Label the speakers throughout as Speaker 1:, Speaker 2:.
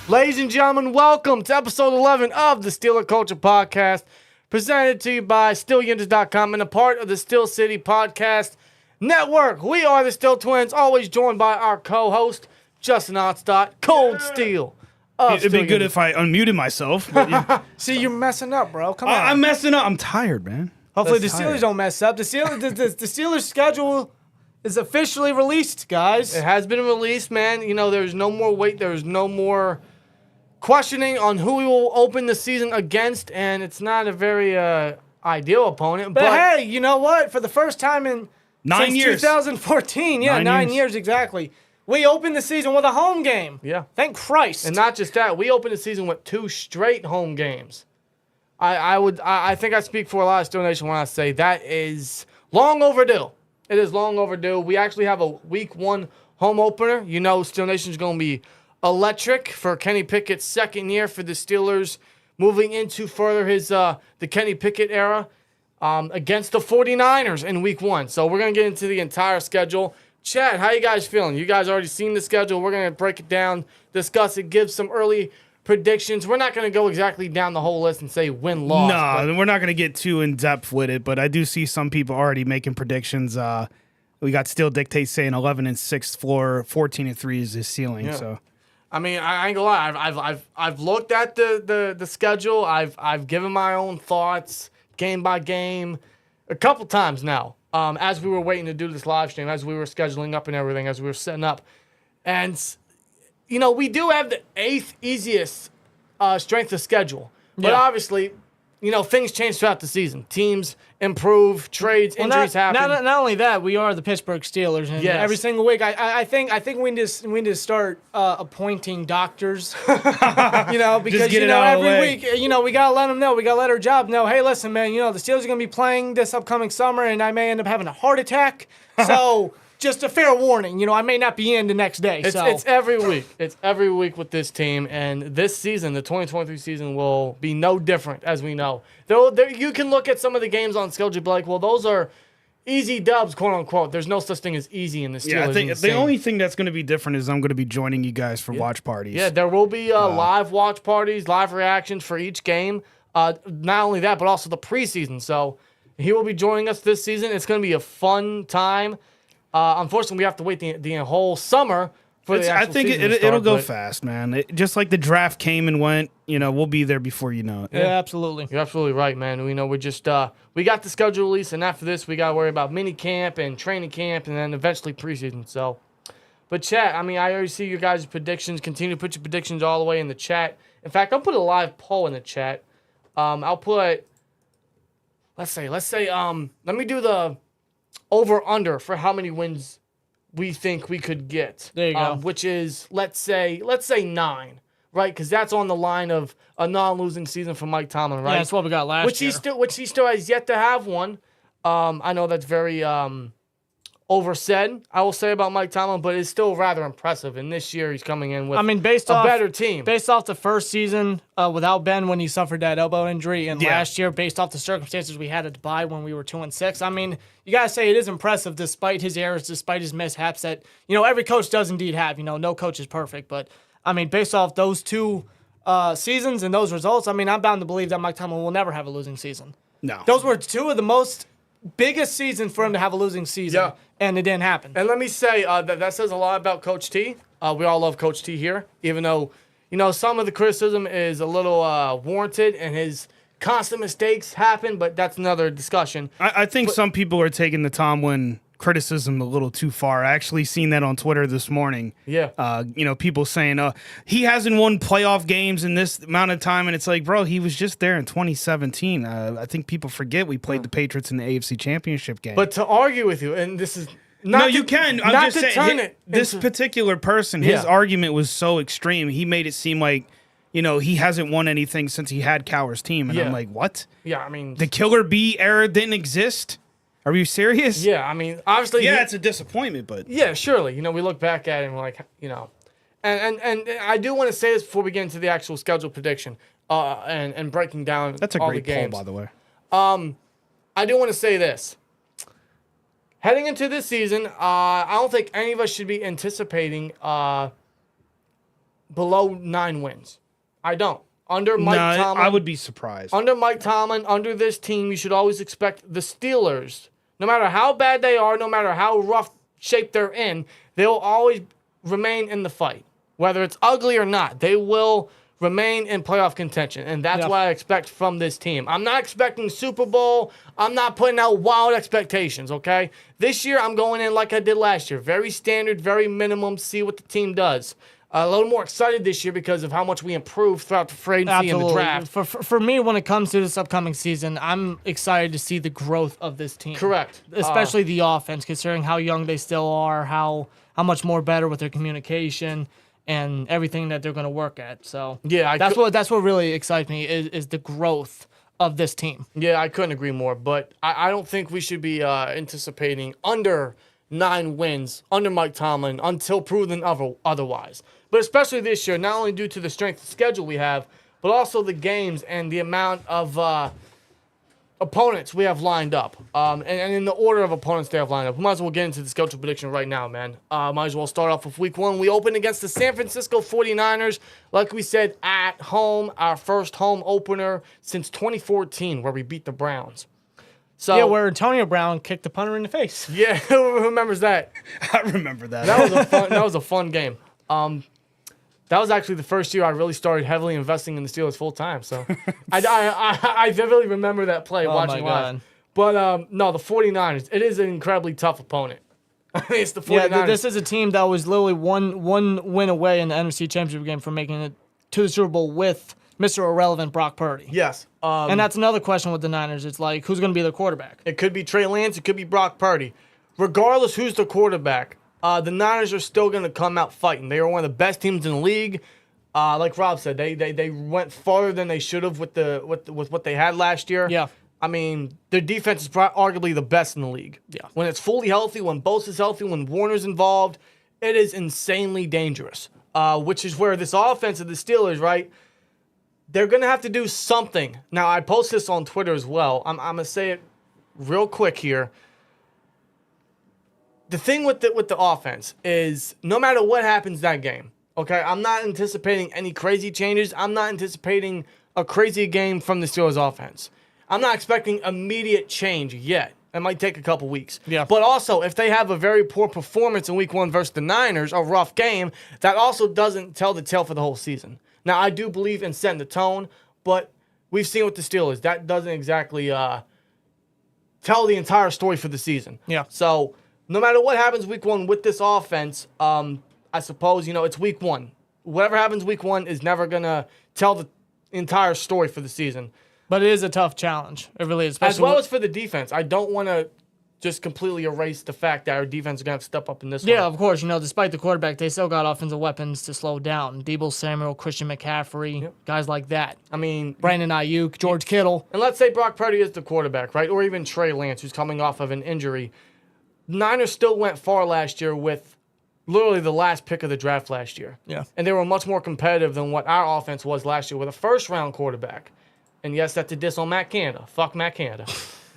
Speaker 1: Ladies and gentlemen, welcome to episode 11 of the Steeler Culture Podcast, presented to you by SteelTwins.com and a part of the Steel City Podcast Network. We are the Steel Twins, always joined by our co-host, Justin Ottstott, Cold Steel.
Speaker 2: It'd be good if I unmuted myself. But yeah.
Speaker 1: See, you're messing up, bro. Come on.
Speaker 2: I'm messing up. I'm tired, man.
Speaker 1: Hopefully the Steelers don't mess up. The Steelers schedule is officially released, guys. It has been released, man. You know, there's no more wait. There's no more questioning on who we will open the season against, and it's not a very ideal opponent. But hey, you know what? For the first time in
Speaker 2: 9 years.
Speaker 1: 2014, yeah, 9 years exactly. We opened the season with a home game. Yeah. Thank Christ. And not just that, we opened the season with 2 straight home games. I think I speak for a lot of Steel Nation when I say that is long overdue. It is long overdue. We actually have a week 1 home opener. You know Steel Nation is going to be electric for Kenny Pickett's second year for the Steelers, moving into further his the Kenny Pickett era against the 49ers in week 1. So we're going to get into the entire schedule. Chad, how you guys feeling? You guys already seen the schedule. We're going to break it down, discuss it, give some early predictions. We're not going to go exactly down the whole list and say win-loss.
Speaker 2: No, we're not going to get too in-depth with it, but I do see some people already making predictions. We got Steel Dictate saying 11-6 floor, 14-3 is his ceiling. Yeah. So,
Speaker 1: I mean, I ain't gonna lie. I've looked at the schedule. I've given my own thoughts game by game a couple times now. As we were waiting to do this live stream, as we were scheduling up and everything, as we were setting up. And, you know, we do have the 8th easiest strength of schedule. But obviously, you know, things change throughout the season. Teams improve, trades, injuries happen.
Speaker 3: Not only that, we are the Pittsburgh Steelers. And every single week, I think we need to start appointing doctors. You know, because you know every week, you know, we gotta let them know. We gotta let our job know. Hey, listen, man. You know the Steelers are gonna be playing this upcoming summer, and I may end up having a heart attack. So. Just a fair warning, you know, I may not be in the next day.
Speaker 1: It's every week. It's every week with this team. And this season, the 2023 season, will be no different, as we know. You can look at some of the games on schedule and be like, well, those are easy dubs, quote unquote. There's no such thing as easy in the Steelers.
Speaker 2: Yeah, I think the only thing that's going to be different is I'm going to be joining you guys for watch parties.
Speaker 1: Yeah, there will be live watch parties, live reactions for each game. Not only that, but also the preseason. So he will be joining us this season. It's going to be a fun time. Unfortunately, we have to wait the whole summer for the actual season to start,
Speaker 2: it'll go fast, man. Just like the draft came and went, you know, we'll be there before you know it.
Speaker 3: Yeah, absolutely.
Speaker 1: You're absolutely right, man. We know we're just we got the schedule released, and after this, we got to worry about mini camp and training camp, and then eventually preseason. So, but chat, I mean, I already see your guys' predictions. Continue to put your predictions all the way in the chat. In fact, I'll put a live poll in the chat. I'll put, let's say, let me do the over-under for how many wins we think we could get.
Speaker 3: There you go.
Speaker 1: Which is, let's say 9, right? Because that's on the line of a non-losing season for Mike Tomlin, right?
Speaker 3: Yeah, that's what we got last year.
Speaker 1: Which he still has yet to have one. I know that's very oversaid, I will say, about Mike Tomlin, but it's still rather impressive. And this year he's coming in with a better team.
Speaker 3: Based off the first season without Ben when he suffered that elbow injury, and last year, based off the circumstances we had at Dubai when we were 2-6, I mean, you got to say it is impressive despite his errors, despite his mishaps that, you know, every coach does indeed have. You know, no coach is perfect. But, I mean, based off those 2 seasons and those results, I mean, I'm bound to believe that Mike Tomlin will never have a losing season.
Speaker 2: No.
Speaker 3: Those were 2 of the biggest seasons for him to have a losing season, and it didn't happen.
Speaker 1: And let me say that says a lot about Coach T. We all love Coach T here, even though, you know, some of the criticism is a little warranted and his constant mistakes happen, but that's another discussion.
Speaker 2: I think some people are taking the Tomlin criticism a little too far. I actually seen that on Twitter this morning.
Speaker 1: Yeah.
Speaker 2: You know, people saying, he hasn't won playoff games in this amount of time. And it's like, bro, he was just there in 2017. I think people forget we played the Patriots in the AFC Championship game.
Speaker 1: But to argue with you, and this is not
Speaker 2: no, you can. I'm just saying, this particular person, his argument was so extreme. He made it seem like, you know, he hasn't won anything since he had Cowher's team. And I'm like, what?
Speaker 1: Yeah, I mean,
Speaker 2: the Killer Bee era didn't exist? Are you serious?
Speaker 1: Yeah, I mean, obviously.
Speaker 2: Yeah, it's a disappointment, but.
Speaker 1: Yeah, surely. You know, we look back at it and we're like, you know. And I do want to say this before we get into the actual schedule prediction and breaking down
Speaker 2: That's a
Speaker 1: all
Speaker 2: great
Speaker 1: the games.
Speaker 2: poll, by the way.
Speaker 1: I do want to say this. Heading into this season, I don't think any of us should be anticipating below 9 wins. I don't. Under Mike Tomlin,
Speaker 2: I would be surprised.
Speaker 1: Under Mike Tomlin, under this team, you should always expect the Steelers, no matter how bad they are, no matter how rough shape they're in, they will always remain in the fight. Whether it's ugly or not, they will remain in playoff contention, and that's what I expect from this team. I'm not expecting Super Bowl. I'm not putting out wild expectations, okay? This year, I'm going in like I did last year. Very standard, very minimum, see what the team does. A little more excited this year because of how much we improved throughout the free agency and the draft.
Speaker 3: For me, when it comes to this upcoming season, I'm excited to see the growth of this team.
Speaker 1: Correct.
Speaker 3: Especially the offense, considering how young they still are, how much more better with their communication and everything that they're going to work at. So that's what really excites me is the growth of this team.
Speaker 1: Yeah, I couldn't agree more. But I don't think we should be anticipating under 9 wins under Mike Tomlin until proven otherwise. But especially this year, not only due to the strength of schedule we have, but also the games and the amount of opponents we have lined up. And in the order of opponents they have lined up. We might as well get into the schedule prediction right now, man. Might as well start off with week 1. We open against the San Francisco 49ers. Like we said, at home, our first home opener since 2014, where we beat the Browns.
Speaker 3: So, where Antonio Brown kicked the punter in the face.
Speaker 1: Yeah, who remembers that?
Speaker 2: I remember that.
Speaker 1: That was a fun game. That was actually the first year I really started heavily investing in the Steelers full time. So I vividly remember that play watching live. But no, the 49ers, it is an incredibly tough opponent. It's the 49ers.
Speaker 3: Yeah, this is a team that was literally one win away in the NFC Championship game from making it to the Super Bowl with Mr. Irrelevant Brock Purdy.
Speaker 1: Yes.
Speaker 3: And that's another question with the Niners. It's like, who's going to be their quarterback?
Speaker 1: It could be Trey Lance. It could be Brock Purdy. Regardless who's the quarterback, the Niners are still going to come out fighting. They are one of the best teams in the league. Like Rob said, they went farther than they should have with what they had last year.
Speaker 3: Yeah.
Speaker 1: I mean, their defense is arguably the best in the league.
Speaker 3: Yeah.
Speaker 1: When it's fully healthy, when Bosa's healthy, when Warner's involved, it is insanely dangerous. Which is where this offense of the Steelers, right? They're going to have to do something. Now, I post this on Twitter as well. I'm going to say it real quick here. The thing with the offense is no matter what happens that game, okay, I'm not anticipating any crazy changes. I'm not anticipating a crazy game from the Steelers offense. I'm not expecting immediate change yet. It might take a couple weeks.
Speaker 3: Yeah.
Speaker 1: But also, if they have a very poor performance in week 1 versus the Niners, a rough game, that also doesn't tell the tale for the whole season. Now, I do believe in setting the tone, but we've seen with the Steelers, that doesn't exactly tell the entire story for the season.
Speaker 3: Yeah.
Speaker 1: So, no matter what happens week 1 with this offense, I suppose, it's week 1. Whatever happens week 1 is never going to tell the entire story for the season.
Speaker 3: But it is a tough challenge. It really is.
Speaker 1: As well as for the defense. I don't want to just completely erase the fact that our defense is going to have to step up in this one.
Speaker 3: Yeah, of course. Despite the quarterback, they still got offensive weapons to slow down. Deebo Samuel, Christian McCaffrey, guys like that.
Speaker 1: I mean,
Speaker 3: Brandon Ayuk, George Kittle.
Speaker 1: And let's say Brock Purdy is the quarterback, right? Or even Trey Lance, who's coming off of an injury. Niners still went far last year with literally the last pick of the draft last year.
Speaker 3: Yeah.
Speaker 1: And they were much more competitive than what our offense was last year with a first-round quarterback. And yes, that's a diss on Matt Canada. Fuck Matt Canada.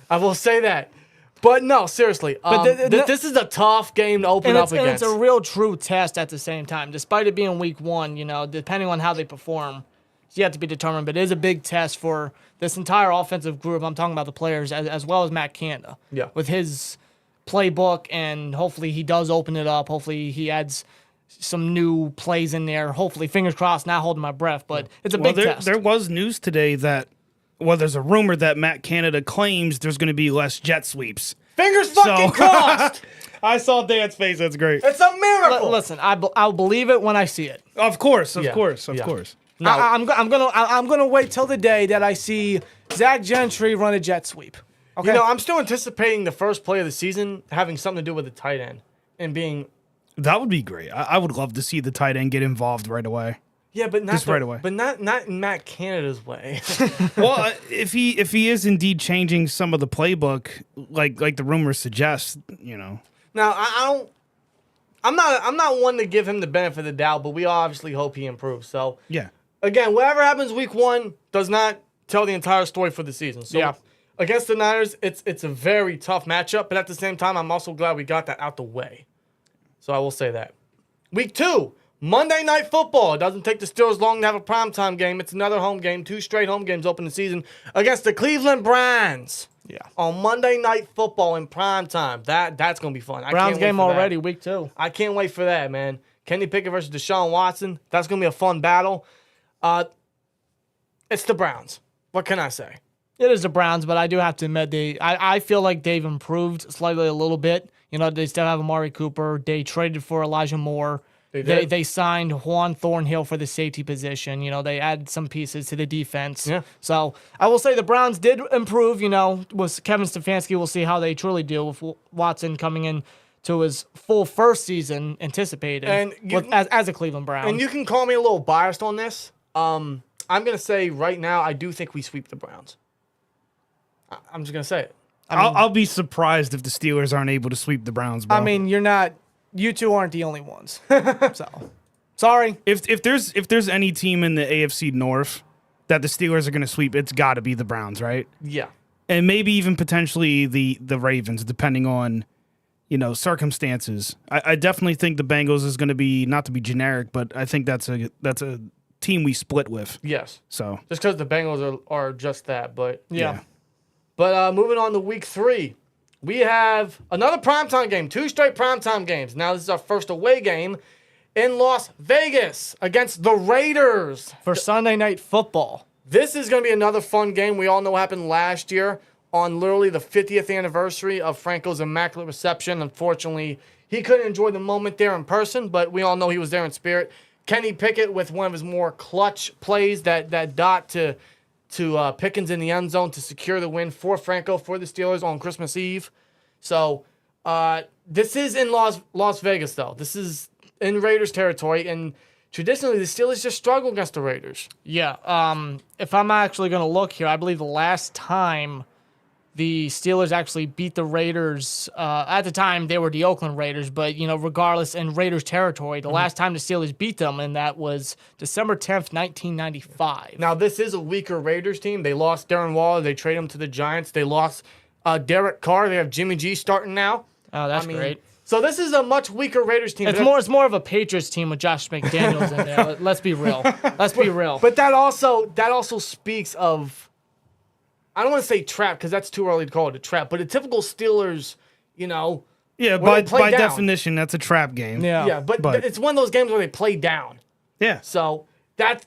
Speaker 1: I will say that. But no, seriously. This is a tough game to open up against.
Speaker 3: And it's a real true test at the same time. Despite it being week 1, depending on how they perform, it's yet to be determined. But it is a big test for this entire offensive group. I'm talking about the players as well as Matt Canada.
Speaker 1: Yeah.
Speaker 3: With his playbook, and hopefully he does open it up. Hopefully he adds some new plays in there. Hopefully, fingers crossed, not holding my breath. But it's a big test.
Speaker 2: There was news today that, there's a rumor that Matt Canada claims there's going to be less jet sweeps.
Speaker 1: Fingers fucking crossed!
Speaker 2: I saw Dan's face. That's great.
Speaker 1: It's a miracle!
Speaker 3: Listen, I'll believe it when I see it.
Speaker 2: Of course. No.
Speaker 3: I'm gonna wait till the day that I see Zach Gentry run a jet sweep. Okay.
Speaker 1: I'm still anticipating the first play of the season having something to do with the tight end and being.
Speaker 2: That would be great. I would love to see the tight end get involved right away.
Speaker 1: Yeah, but not
Speaker 2: right away.
Speaker 1: But not in Matt Canada's way.
Speaker 2: Well, if he is indeed changing some of the playbook, like the rumors suggest,
Speaker 1: Now I'm not one to give him the benefit of the doubt, but we obviously hope he improves. So
Speaker 2: yeah.
Speaker 1: Again, whatever happens week 1 does not tell the entire story for the season. So against the Niners, it's a very tough matchup, but at the same time, I'm also glad we got that out the way. So I will say that. Week 2, Monday Night Football. It doesn't take the Steelers long to have a primetime game. It's another home game. 2 straight home games open the season against the Cleveland Browns.
Speaker 3: Yeah.
Speaker 1: On Monday Night Football in primetime. That's going to be fun.
Speaker 3: Browns game already, week 2.
Speaker 1: I can't wait for that, man. Kenny Pickett versus Deshaun Watson. That's going to be a fun battle. It's the Browns. What can I say?
Speaker 3: It is the Browns, but I do have to admit, I feel like they've improved slightly a little bit. You know, they still have Amari Cooper. They traded for Elijah Moore. They signed Juan Thornhill for the safety position. You know, they added some pieces to the defense.
Speaker 1: Yeah.
Speaker 3: So I will say the Browns did improve. You know, with Kevin Stefanski, we'll see how they truly deal with Watson coming in to his full first season anticipated as a Cleveland Brown.
Speaker 1: And you can call me a little biased on this. I'm going to say right now, I do think we sweep the Browns. I'm just going to say it.
Speaker 2: I'll be surprised if the Steelers aren't able to sweep the Browns, bro.
Speaker 3: I mean, you two aren't the only ones. So, sorry.
Speaker 2: If there's any team in the AFC North that the Steelers are going to sweep, it's got to be the Browns, right?
Speaker 1: Yeah.
Speaker 2: And maybe even potentially the Ravens, depending on, you know, circumstances. I definitely think the Bengals is going to be, not to be generic, but I think that's a team we split with.
Speaker 1: Yes.
Speaker 2: So
Speaker 1: just because the Bengals are just that, but
Speaker 3: yeah.
Speaker 1: But moving on to week 3, we have another primetime game, 2 straight primetime games. Now this is our first away game in Las Vegas against the Raiders
Speaker 3: for Sunday Night Football.
Speaker 1: This is going to be another fun game. We all know what happened last year on literally the 50th anniversary of Franco's Immaculate Reception. Unfortunately, he couldn't enjoy the moment there in person, but we all know he was there in spirit. Kenny Pickett with one of his more clutch plays, that dot to Pickens in the end zone to secure the win for Franco for the Steelers on Christmas Eve. So this is in Las Vegas, though. This is in Raiders territory, and traditionally the Steelers just struggle against the Raiders.
Speaker 3: Yeah. If I'm actually going to look here, I believe the last time the Steelers actually beat the Raiders, at the time they were the Oakland Raiders, but, you know, regardless, in Raiders territory, the last time the Steelers beat them, and that was December 10th, 1995.
Speaker 1: Now, this is a weaker Raiders team. They lost Darren Waller. They traded him to the Giants. They lost Derek Carr. They have Jimmy G starting now.
Speaker 3: Oh, that's great.
Speaker 1: So this is a much weaker Raiders team.
Speaker 3: It's more of a Patriots team with Josh McDaniels in there. Let's be real. Let's be real.
Speaker 1: But that also speaks of, I don't want to say trap because that's too early to call it a trap, but a typical Steelers, you know.
Speaker 2: Yeah, by definition, that's a trap game.
Speaker 1: Yeah, but it's one of those games where they play down.
Speaker 2: Yeah.
Speaker 1: So that's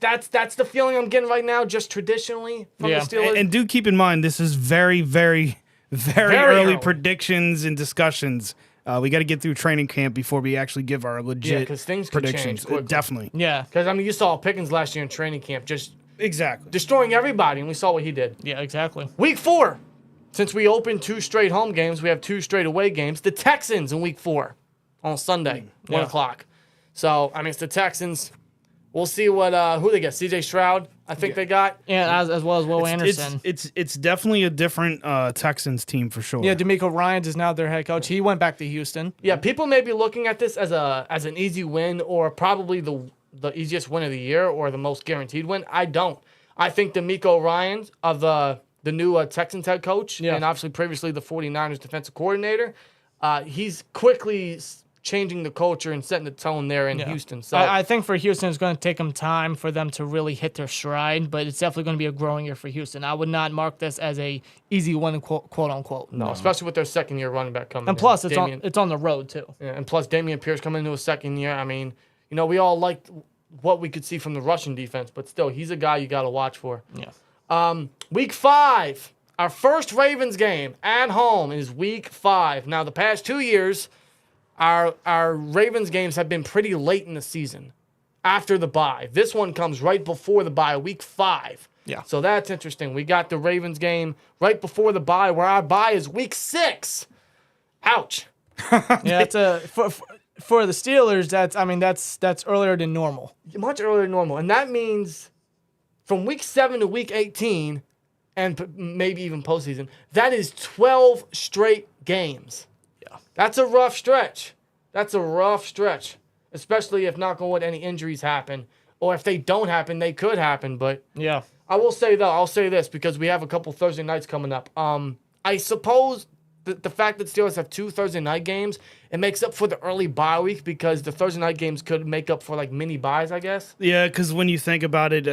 Speaker 1: the feeling I'm getting right now, just traditionally from the Steelers.
Speaker 2: And do keep in mind, this is very, very, very early predictions and discussions. We got to get through training camp before we actually give our legit
Speaker 1: things
Speaker 2: predictions.
Speaker 1: Could change
Speaker 2: Definitely.
Speaker 3: Yeah.
Speaker 1: Because, I mean, you saw Pickens last year in training camp just
Speaker 2: exactly
Speaker 1: destroying everybody, and we saw what he did.
Speaker 3: Yeah, exactly.
Speaker 1: Week 4. Since we opened 2 straight home games, we have 2 straight away games. The Texans in week 4 on Sunday, 1 o'clock. So, I mean, it's the Texans. We'll see what who they get. C.J. Stroud, I think they got.
Speaker 3: Yeah, as well as Will Anderson.
Speaker 2: It's definitely a different Texans team for sure.
Speaker 3: Yeah, D'Amico Ryans is now their head coach. He went back to Houston.
Speaker 1: Yeah, people may be looking at this as an easy win or probably the easiest win of the year or the most guaranteed win. I don't. I think D'Amico Ryans of the new Texans head coach and obviously previously the 49ers defensive coordinator, he's quickly changing the culture and setting the tone there in Houston. So
Speaker 3: I think for Houston, it's going to take them time for them to really hit their stride, but it's definitely going to be a growing year for Houston. I would not mark this as a easy win, quote unquote.
Speaker 1: No, especially with their second-year running back coming.
Speaker 3: And plus, it's on the road too.
Speaker 1: Yeah, and plus, Dameon Pierce coming into a second year. I mean, you know, we all liked what we could see from the Russian defense, but still, he's a guy you got to watch for.
Speaker 3: Yeah.
Speaker 1: Week 5, our first Ravens game at home is week 5. Now, the past 2 years, our Ravens games have been pretty late in the season after the bye. This one comes right before the bye, week 5.
Speaker 3: Yeah.
Speaker 1: So that's interesting. We got the Ravens game right before the bye, where our bye is week 6. Ouch.
Speaker 3: Yeah, for the Steelers, that's earlier than normal.
Speaker 1: Much earlier than normal. And that means from week 7 to week 18, and maybe even postseason, that is 12 straight games.
Speaker 3: Yeah.
Speaker 1: That's a rough stretch. Especially if, knock on wood, any injuries happen. Or if they don't happen, they could happen. But
Speaker 3: yeah,
Speaker 1: I will say, though, I'll say this because we have a couple Thursday nights coming up. I suppose the fact that Steelers have 2 Thursday night games, it makes up for the early bye week because the Thursday night games could make up for like mini buys, I guess.
Speaker 2: Yeah, because when you think about it,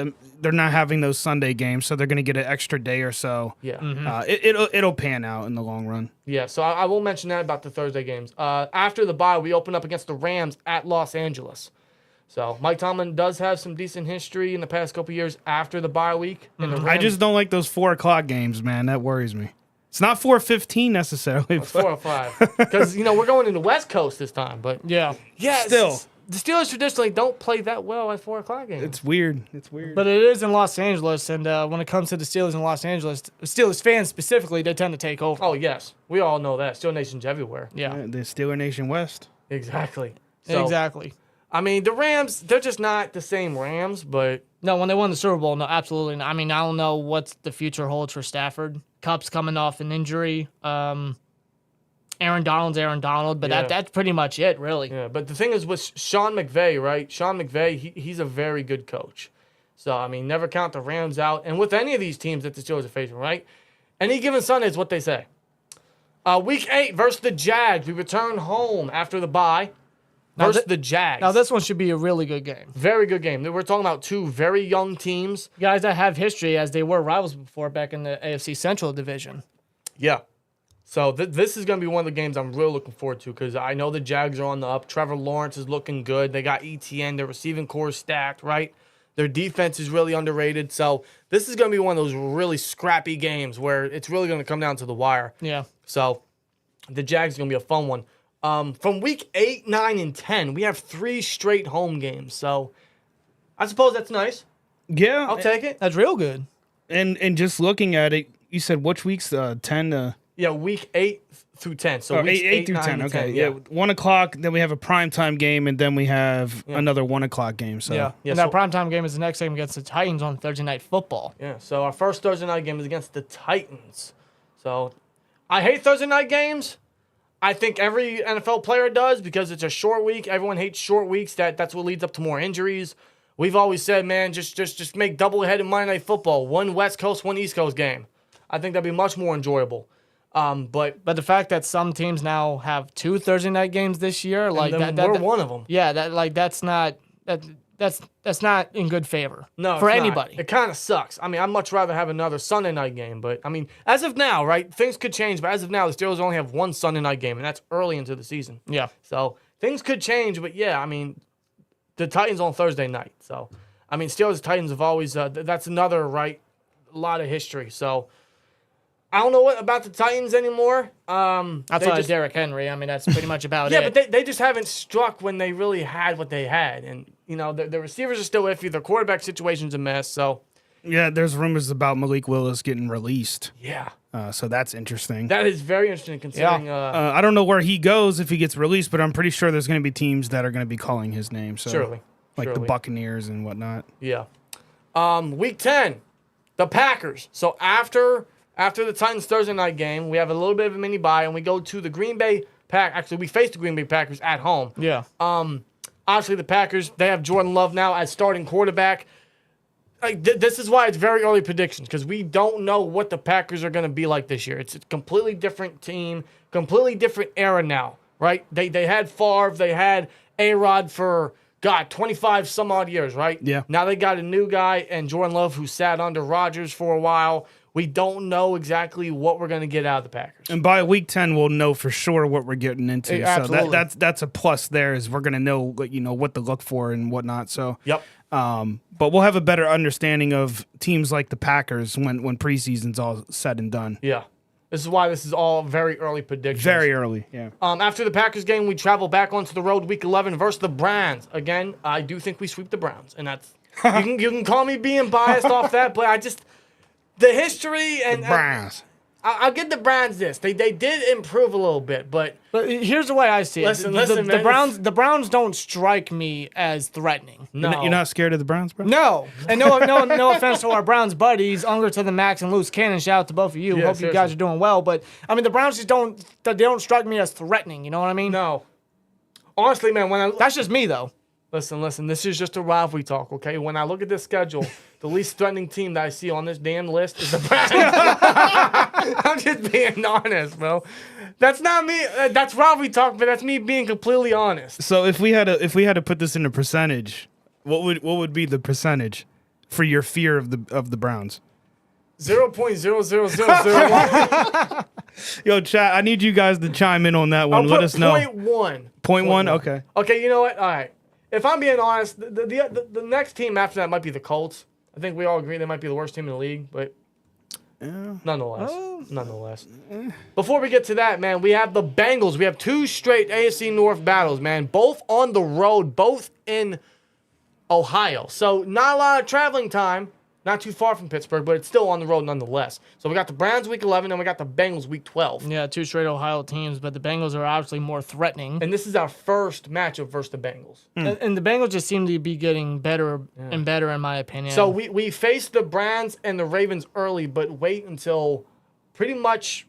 Speaker 2: they're not having those Sunday games, so they're going to get an extra day or so.
Speaker 1: Yeah.
Speaker 2: It'll pan out in the long run.
Speaker 1: Yeah, so I will mention that about the Thursday games. After the bye, we open up against the Rams at Los Angeles. So Mike Tomlin does have some decent history in the past couple years after the bye week.
Speaker 2: I just don't like those 4 o'clock games, man. That worries me. It's not 4:15 necessarily.
Speaker 1: It's 4 or 5 because we're going in the West Coast this time. But
Speaker 3: yeah,
Speaker 1: still, the Steelers traditionally don't play that well at 4 o'clock games.
Speaker 2: It's weird.
Speaker 3: But it is in Los Angeles, and when it comes to the Steelers in Los Angeles, Steelers fans specifically, they tend to take over.
Speaker 1: Oh yes, we all know that. Steelers Nation's everywhere.
Speaker 3: Yeah,
Speaker 2: the Steelers Nation West.
Speaker 1: Exactly.
Speaker 3: Exactly.
Speaker 1: I mean, the Rams, they're just not the same Rams, but...
Speaker 3: No, when they won the Super Bowl, no, absolutely not. I mean, I don't know what the future holds for Stafford. Cup's coming off an injury. Aaron Donald's Aaron Donald, but that's pretty much it, really.
Speaker 1: Yeah, but the thing is with Sean McVay, right? Sean McVay, he's a very good coach. So, I mean, never count the Rams out. And with any of these teams that the Steelers are facing, right? Any given Sunday is what they say. Week 8 versus the Jags. We return home after the bye. Versus the Jags.
Speaker 3: Now, this one should be a really good game.
Speaker 1: Very good game. We're talking about 2 very young teams.
Speaker 3: Guys that have history as they were rivals before back in the AFC Central Division.
Speaker 1: Yeah. So this is going to be one of the games I'm really looking forward to because I know the Jags are on the up. Trevor Lawrence is looking good. They got ETN. Their receiving core is stacked, right? Their defense is really underrated. So this is going to be one of those really scrappy games where it's really going to come down to the wire.
Speaker 3: Yeah.
Speaker 1: So the Jags are going to be a fun one. From week 8, 9, and 10, we have 3 straight home games. So I suppose that's nice.
Speaker 2: Yeah.
Speaker 1: I'll take it.
Speaker 3: That's real good.
Speaker 2: And just looking at it, you said which weeks? 10
Speaker 1: Yeah, week 8 through 10. So weeks
Speaker 2: 8 through 10. Okay.
Speaker 1: 10,
Speaker 2: yeah. 1 o'clock, then we have a primetime game, and then we have another 1 o'clock game. So
Speaker 3: and that primetime game is the next game against the Titans on Thursday Night Football.
Speaker 1: Yeah, so our first Thursday night game is against the Titans. So I hate Thursday night games. I think every NFL player does because it's a short week. Everyone hates short weeks. That's what leads up to more injuries. We've always said, man, just make double-headed Monday Night Football. 1 West Coast, 1 East Coast game. I think that'd be much more enjoyable. But
Speaker 3: the fact that some teams now have 2 Thursday night games this year, like
Speaker 1: we're one of them.
Speaker 3: Yeah, that's not in good favor.
Speaker 1: No,
Speaker 3: for
Speaker 1: it's
Speaker 3: anybody.
Speaker 1: Not. It kind of sucks. I mean, I'd much rather have another Sunday night game. But I mean, as of now, right? Things could change. But as of now, the Steelers only have 1 Sunday night game, and that's early into the season.
Speaker 3: Yeah.
Speaker 1: So things could change. But yeah, I mean, the Titans on Thursday night. So I mean, Steelers Titans have always that's another a lot of history. So. I don't know what about the Titans anymore.
Speaker 3: Outside of Derrick Henry, I mean, that's pretty much about it.
Speaker 1: Yeah, but they just haven't struck when they really had what they had. And, the receivers are still iffy. Their quarterback situation's a mess, so.
Speaker 2: Yeah, there's rumors about Malik Willis getting released.
Speaker 1: Yeah.
Speaker 2: So that's interesting.
Speaker 1: That is very interesting considering.
Speaker 2: Yeah. I don't know where he goes if he gets released, but I'm pretty sure there's going to be teams that are going to be calling his name. So,
Speaker 1: surely.
Speaker 2: The Buccaneers and whatnot.
Speaker 1: Yeah. Week 10, the Packers. So after the Titans Thursday night game, we have a little bit of a mini bye, and we go to the Green Bay Packers. Actually, we face the Green Bay Packers at home.
Speaker 3: Yeah.
Speaker 1: Obviously, the Packers, they have Jordan Love now as starting quarterback. This is why it's very early predictions, because we don't know what the Packers are going to be like this year. It's a completely different team, completely different era now, right? They had Favre, they had A-Rod for, 25 some odd years, right?
Speaker 2: Yeah.
Speaker 1: Now they got a new guy, and Jordan Love, who sat under Rodgers for a while. We don't know exactly what we're going to get out of the Packers.
Speaker 2: And by week 10, we'll know for sure what we're getting into.
Speaker 1: Absolutely.
Speaker 2: So that's a plus there, is we're going to know what to look for and whatnot. So
Speaker 1: yep.
Speaker 2: But we'll have a better understanding of teams like the Packers when preseason's all said and done.
Speaker 1: Yeah. This is why this is all very early predictions.
Speaker 2: Very early, yeah.
Speaker 1: After the Packers game, we travel back onto the road week 11 versus the Browns. Again, I do think we sweep the Browns, and that's you can call me being biased off that, but I just the history and
Speaker 2: Browns.
Speaker 1: I'll give the Browns this. They did improve a little bit, but
Speaker 3: here's the way I see it.
Speaker 1: Listen,
Speaker 3: the Browns don't strike me as threatening.
Speaker 1: No.
Speaker 2: You're not scared of the Browns, bro?
Speaker 3: No. And no offense to our Browns buddies, Unger to the max and Loose Cannon. Shout out to both of you.
Speaker 1: Yeah,
Speaker 3: Hope you guys are doing well. But I mean, the Browns just don't strike me as threatening. You know what I mean?
Speaker 1: No. Honestly, man,
Speaker 3: that's just me though.
Speaker 1: Listen. This is just a rivalry talk, okay? When I look at this schedule, the least threatening team that I see on this damn list is the Browns. I'm just being honest, bro. That's not me. That's rivalry talk, but that's me being completely honest.
Speaker 2: So if we had to put this into percentage, what would be the percentage for your fear of the Browns?
Speaker 1: 0.00001.
Speaker 2: Yo, chat, I need you guys to chime in on that one. Let us know.
Speaker 1: 0.1.
Speaker 2: 0.1? Okay.
Speaker 1: Okay, you know what? All right. If I'm being honest, the next team after that might be the Colts. I think we all agree they might be the worst team in the league, but nonetheless. Before we get to that, man, we have the Bengals. We have 2 straight AFC North battles, man, both on the road, both in Ohio. So not a lot of traveling time. Not too far from Pittsburgh, but it's still on the road nonetheless. So we got the Browns week 11, and we got the Bengals week 12.
Speaker 3: Yeah, 2 straight Ohio teams, but the Bengals are obviously more threatening.
Speaker 1: And this is our first matchup versus the Bengals.
Speaker 3: And the Bengals just seem to be getting better and better, in my opinion.
Speaker 1: So we faced the Browns and the Ravens early, but wait until pretty much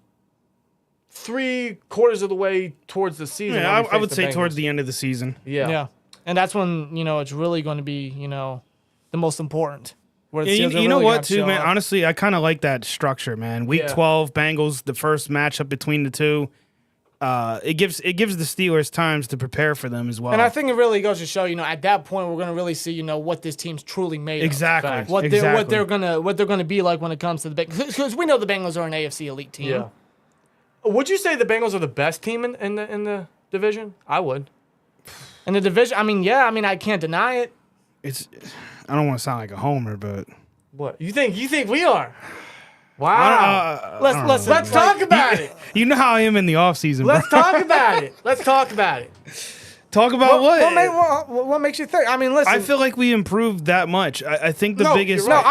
Speaker 1: 3/4 of the way towards the season.
Speaker 2: Yeah, I would say Bengals. Towards the end of the season.
Speaker 1: Yeah.
Speaker 3: And that's when, it's really going to be, the most important.
Speaker 2: You know what, too, man? Honestly, I kind of like that structure, man. Week 12, Bengals, the first matchup between the two. It gives the Steelers times to prepare for them as well.
Speaker 3: And I think it really goes to show, at that point, we're going to really see, what this team's truly made
Speaker 2: exactly.
Speaker 3: of. What they're gonna be like when it comes to the Bengals. Because we know the Bengals are an AFC elite team.
Speaker 1: Yeah. Would you say the Bengals are the best team in the division? I would.
Speaker 3: In the division, I can't deny it.
Speaker 2: I don't want to sound like a homer, but
Speaker 1: what you think we are?
Speaker 3: Wow.
Speaker 1: Let's talk about it.
Speaker 2: You know how I am in the offseason.
Speaker 1: Let's talk about it.
Speaker 2: Talk about
Speaker 3: what? What makes you think? Listen.
Speaker 2: I feel like we improved that much. I think the biggest.
Speaker 3: Right. No,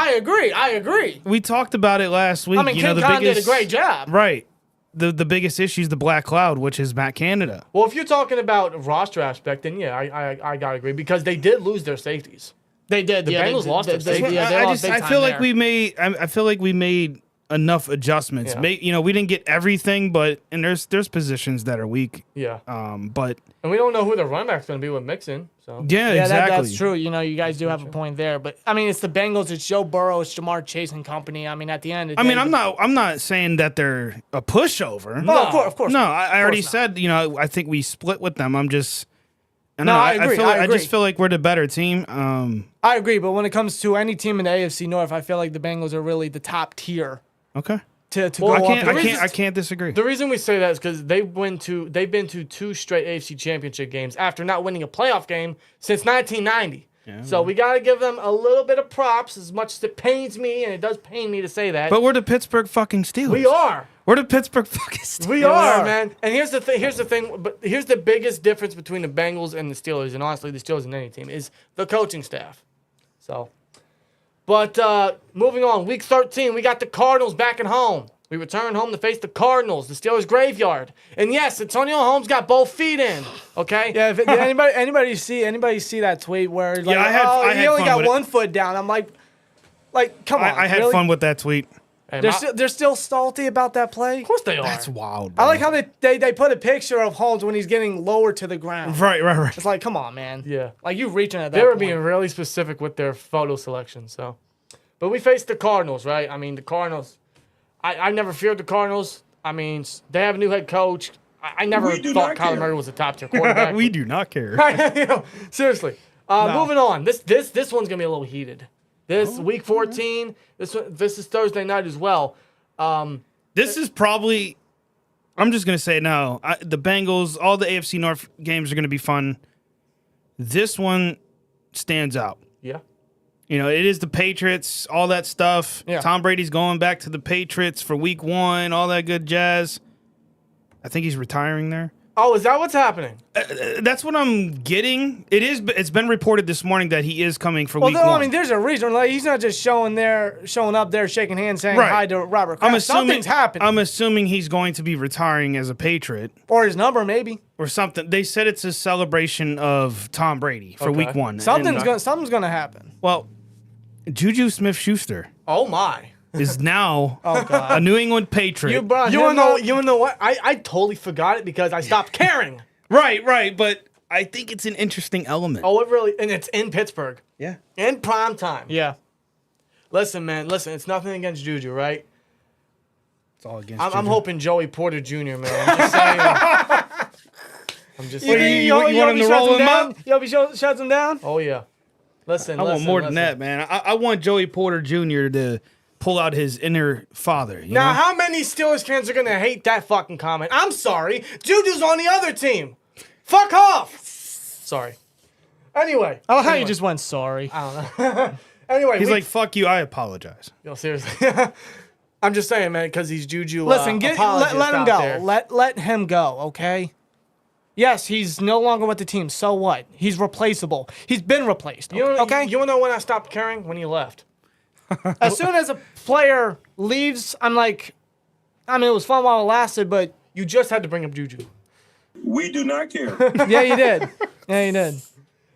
Speaker 3: I agree.
Speaker 2: We talked about it last week.
Speaker 3: Ken Khan did a great job.
Speaker 2: Right. The biggest issue is the black cloud, which is Matt Canada.
Speaker 1: Well, if you're talking about roster aspect, then yeah, I gotta agree because they did lose their safeties.
Speaker 3: They did.
Speaker 1: The Bengals lost their safeties.
Speaker 2: I feel like we made. I feel like we made enough adjustments.
Speaker 1: Yeah.
Speaker 2: We didn't get everything, but there's positions that are weak.
Speaker 1: Yeah.
Speaker 2: But
Speaker 1: we don't know who the running back's going to be with Mixon. So
Speaker 2: yeah, exactly.
Speaker 3: That's true. You guys do have a point there, but it's the Bengals. It's Joe Burrow. It's Jamar Chase and company. At the end. Of the day,
Speaker 2: I'm not saying that they're a pushover.
Speaker 3: No, of course.
Speaker 2: No, I already said. I think we split with them. I'm just.
Speaker 3: I agree.
Speaker 2: I just feel like we're the better team.
Speaker 3: I agree, but when it comes to any team in the AFC North, I feel like the Bengals are really the top tier.
Speaker 2: Okay.
Speaker 3: I
Speaker 2: can't disagree.
Speaker 1: The reason we say that is because they've been to 2 straight AFC Championship games after not winning a playoff game since 1990. Yeah, so we got to give them a little bit of props, as much as it pains me, and it does pain me to say that.
Speaker 2: But we're the Pittsburgh fucking Steelers.
Speaker 1: We are.
Speaker 2: We're the Pittsburgh fucking Steelers.
Speaker 1: We are, man. And here's the thing. But here's the biggest difference between the Bengals and the Steelers, and honestly, the Steelers and any team, is the coaching staff. So, but moving on, Week 13, we got the Cardinals back at home. We return home to face the Cardinals, the Steelers' graveyard. And yes, Antonio Holmes got both feet in. Okay.
Speaker 3: Yeah. Did anybody see that tweet where like, he only got one foot down? I'm like, come on.
Speaker 2: I had fun with that tweet.
Speaker 3: They're still salty about that play.
Speaker 1: Of course they are.
Speaker 2: That's wild, bro.
Speaker 3: I like how they put a picture of Holmes when he's getting lower to the ground.
Speaker 2: Right.
Speaker 3: It's like, come on, man.
Speaker 1: Yeah.
Speaker 3: Like, you reaching at that
Speaker 1: They were
Speaker 3: point.
Speaker 1: being really specific with their photo selection. So, but we faced the Cardinals, right? The Cardinals. I never feared the Cardinals. They have a new head coach. I never thought Kyler Murray was a top tier quarterback.
Speaker 2: We do not care.
Speaker 1: Seriously. Moving on. This one's gonna be a little heated. Week 14. This is Thursday night as well.
Speaker 2: This is probably. I'm just gonna say no. The Bengals, all the AFC North games are gonna be fun. This one stands out.
Speaker 1: Yeah.
Speaker 2: It is the Patriots, all that stuff.
Speaker 3: Yeah.
Speaker 2: Tom Brady's going back to the Patriots for week 1, all that good jazz. I think he's retiring there.
Speaker 1: Oh, is that what's happening?
Speaker 2: That's what I'm getting. It's been reported this morning that he is coming for week 1.
Speaker 3: There's a reason. Like, he's not just showing up there, shaking hands, saying hi to Robert Kraft. Something's happening.
Speaker 2: I'm assuming he's going to be retiring as a Patriot.
Speaker 3: Or his number, maybe.
Speaker 2: Or something. They said it's a celebration of Tom Brady for week 1.
Speaker 3: Something's gonna happen.
Speaker 2: Well, Juju Smith-Schuster.
Speaker 1: Oh my.
Speaker 2: Is now a New England Patriot.
Speaker 1: You wanna know what? I totally forgot it because I stopped caring.
Speaker 2: Right, but I think it's an interesting element.
Speaker 1: Oh, it really, and it's in Pittsburgh.
Speaker 2: Yeah.
Speaker 1: In prime time.
Speaker 3: Yeah.
Speaker 1: Listen, man, it's nothing against Juju, right?
Speaker 2: It's all against
Speaker 1: I'm hoping Joey Porter Jr., man. I'm just saying.
Speaker 2: You want him to roll him up?
Speaker 3: You hope he shuts him down?
Speaker 1: Oh, yeah. Listen,
Speaker 2: I want more than that, man. I want Joey Porter Jr. to pull out his inner father. You know?
Speaker 1: How many Steelers fans are going to hate that fucking comment? I'm sorry. Juju's on the other team. Fuck off. Sorry. Anyway.
Speaker 3: I love how you just went sorry.
Speaker 1: I don't know. Anyway.
Speaker 2: He's like, fuck you, I apologize.
Speaker 1: Yo, seriously. I'm just saying, man, because he's Juju.
Speaker 3: Listen, let him go. Let him go, okay? Yes, he's no longer with the team. So what? He's replaceable. He's been replaced. Okay?
Speaker 1: You know when I stopped caring? When he left.
Speaker 3: As soon as a player leaves, I'm like, I mean, it was fun while it lasted, but
Speaker 1: you just had to bring up Juju.
Speaker 4: We do not care.
Speaker 3: Yeah, you did. Yeah, you did.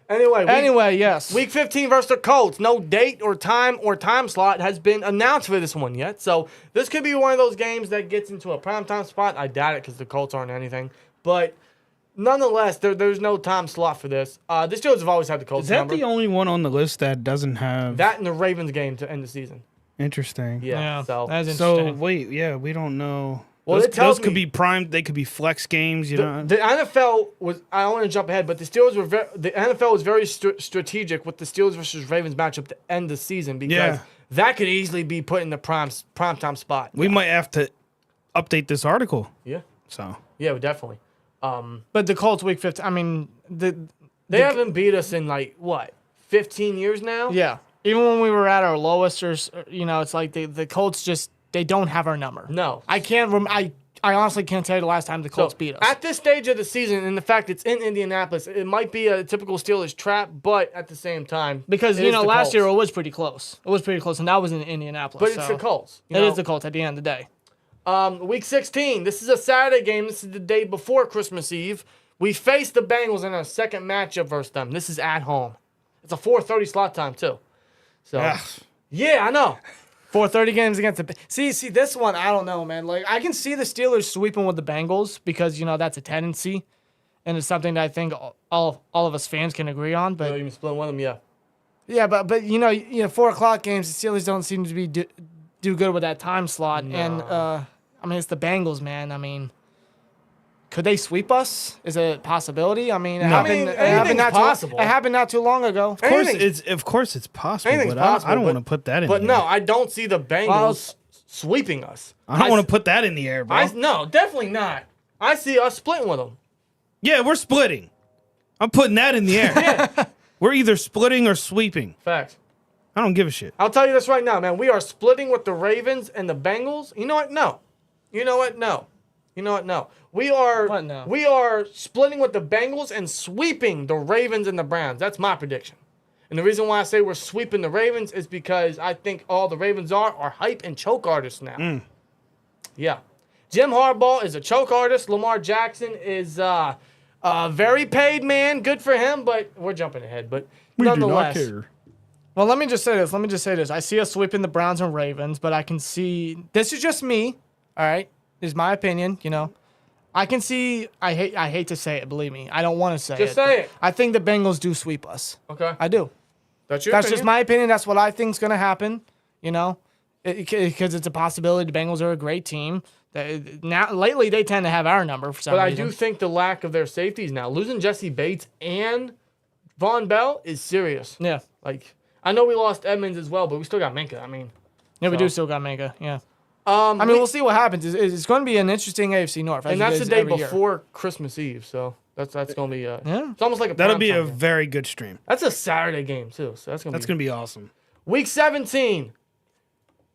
Speaker 1: Anyway,
Speaker 3: yes.
Speaker 1: Week 15 versus the Colts. No date or time slot has been announced for this one yet. So this could be one of those games that gets into a primetime spot. I doubt it because the Colts aren't anything. But nonetheless, there's no time slot for this. The Steelers have always had the Colts.
Speaker 2: Is that the only one on the list that doesn't have
Speaker 1: that in the Ravens game to end the season?
Speaker 2: Interesting.
Speaker 1: Yeah. So
Speaker 3: that's interesting.
Speaker 2: So wait, we don't know.
Speaker 1: Well,
Speaker 2: those could be primed. They could be flex games. You know,
Speaker 1: the NFL was. I don't want to jump ahead, but the Steelers were. The NFL was very strategic with the Steelers versus Ravens matchup to end the season because that could easily be put in the primetime spot.
Speaker 2: We might have to update this article.
Speaker 1: Yeah.
Speaker 2: So.
Speaker 1: Yeah, definitely.
Speaker 3: But the Colts week 15. I mean,
Speaker 1: they haven't beat us in like what 15 years now.
Speaker 3: Yeah. Even when we were at our lowest, or it's like the Colts just. They don't have our number.
Speaker 1: No.
Speaker 3: I can't. I honestly can't tell you the last time the Colts beat us.
Speaker 1: At this stage of the season, and the fact it's in Indianapolis, it might be a typical Steelers trap, but at the same time,
Speaker 3: because last year it was pretty close. It was pretty close, and that was in Indianapolis.
Speaker 1: But it's the Colts.
Speaker 3: It is the Colts at the end of the day.
Speaker 1: Week 16. This is a Saturday game. This is the day before Christmas Eve. We face the Bengals in our second matchup versus them. This is at home. It's a 4:30 slot time too. So yeah, I know.
Speaker 3: 4:30 games against the see this one. I don't know, man. Like I can see the Steelers sweeping with the Bengals because that's a tendency, and it's something that I think all of us fans can agree on. But
Speaker 1: you split one of them, yeah.
Speaker 3: Yeah, but 4:00 games. The Steelers don't seem to be do good with that time slot, and I mean it's the Bengals, man. I mean, could they sweep us? Is it a possibility? I mean, it happened not too long ago.
Speaker 2: Of course it's possible.
Speaker 1: Anything's
Speaker 2: but
Speaker 1: possible.
Speaker 2: I don't want to put that in.
Speaker 1: But
Speaker 2: the
Speaker 1: no,
Speaker 2: air.
Speaker 1: I don't see the Bengals sweeping us.
Speaker 2: I don't want to put that in the air, bro.
Speaker 1: No, definitely not. I see us splitting with them.
Speaker 2: Yeah, we're splitting. I'm putting that in the air.
Speaker 1: Yeah.
Speaker 2: We're either splitting or sweeping.
Speaker 1: Facts.
Speaker 2: I don't give a shit.
Speaker 1: I'll tell you this right now, man. We are splitting with the Ravens and the Bengals. You know what? No. You know what? No. You know what? No. We are splitting with the Bengals and sweeping the Ravens and the Browns. That's my prediction. And the reason why I say we're sweeping the Ravens is because I think all the Ravens are hype and choke artists now. Yeah. Jim Harbaugh is a choke artist. Lamar Jackson is a very paid man. Good for him, but we're jumping ahead. But nonetheless.
Speaker 2: We do not care.
Speaker 3: Well, let me just say this. I see us sweeping the Browns and Ravens, but I can see... This is just me, all right? This is my opinion, I can see... I hate to say it, believe me. I don't want to say it.
Speaker 1: Just say it.
Speaker 3: I think the Bengals do sweep us.
Speaker 1: Okay.
Speaker 3: I do.
Speaker 1: That's
Speaker 3: just my opinion. That's what I think is going to happen, because it's a possibility. The Bengals are a great team. Lately, they tend to have our number for some reason.
Speaker 1: But I do think the lack of their safeties now, losing Jesse Bates and Von Bell is serious.
Speaker 3: Yeah.
Speaker 1: Like... I know we lost Edmonds as well, but we still got Minka. I mean,
Speaker 3: we do still got Minka. Yeah. We'll see what happens. It's going to be an interesting AFC North,
Speaker 1: and that's the day before Christmas Eve. So that's going to be. It's almost like a.
Speaker 2: That'll be a very good stream.
Speaker 1: That's a Saturday game too, so that's going
Speaker 2: to be awesome.
Speaker 1: Week 17,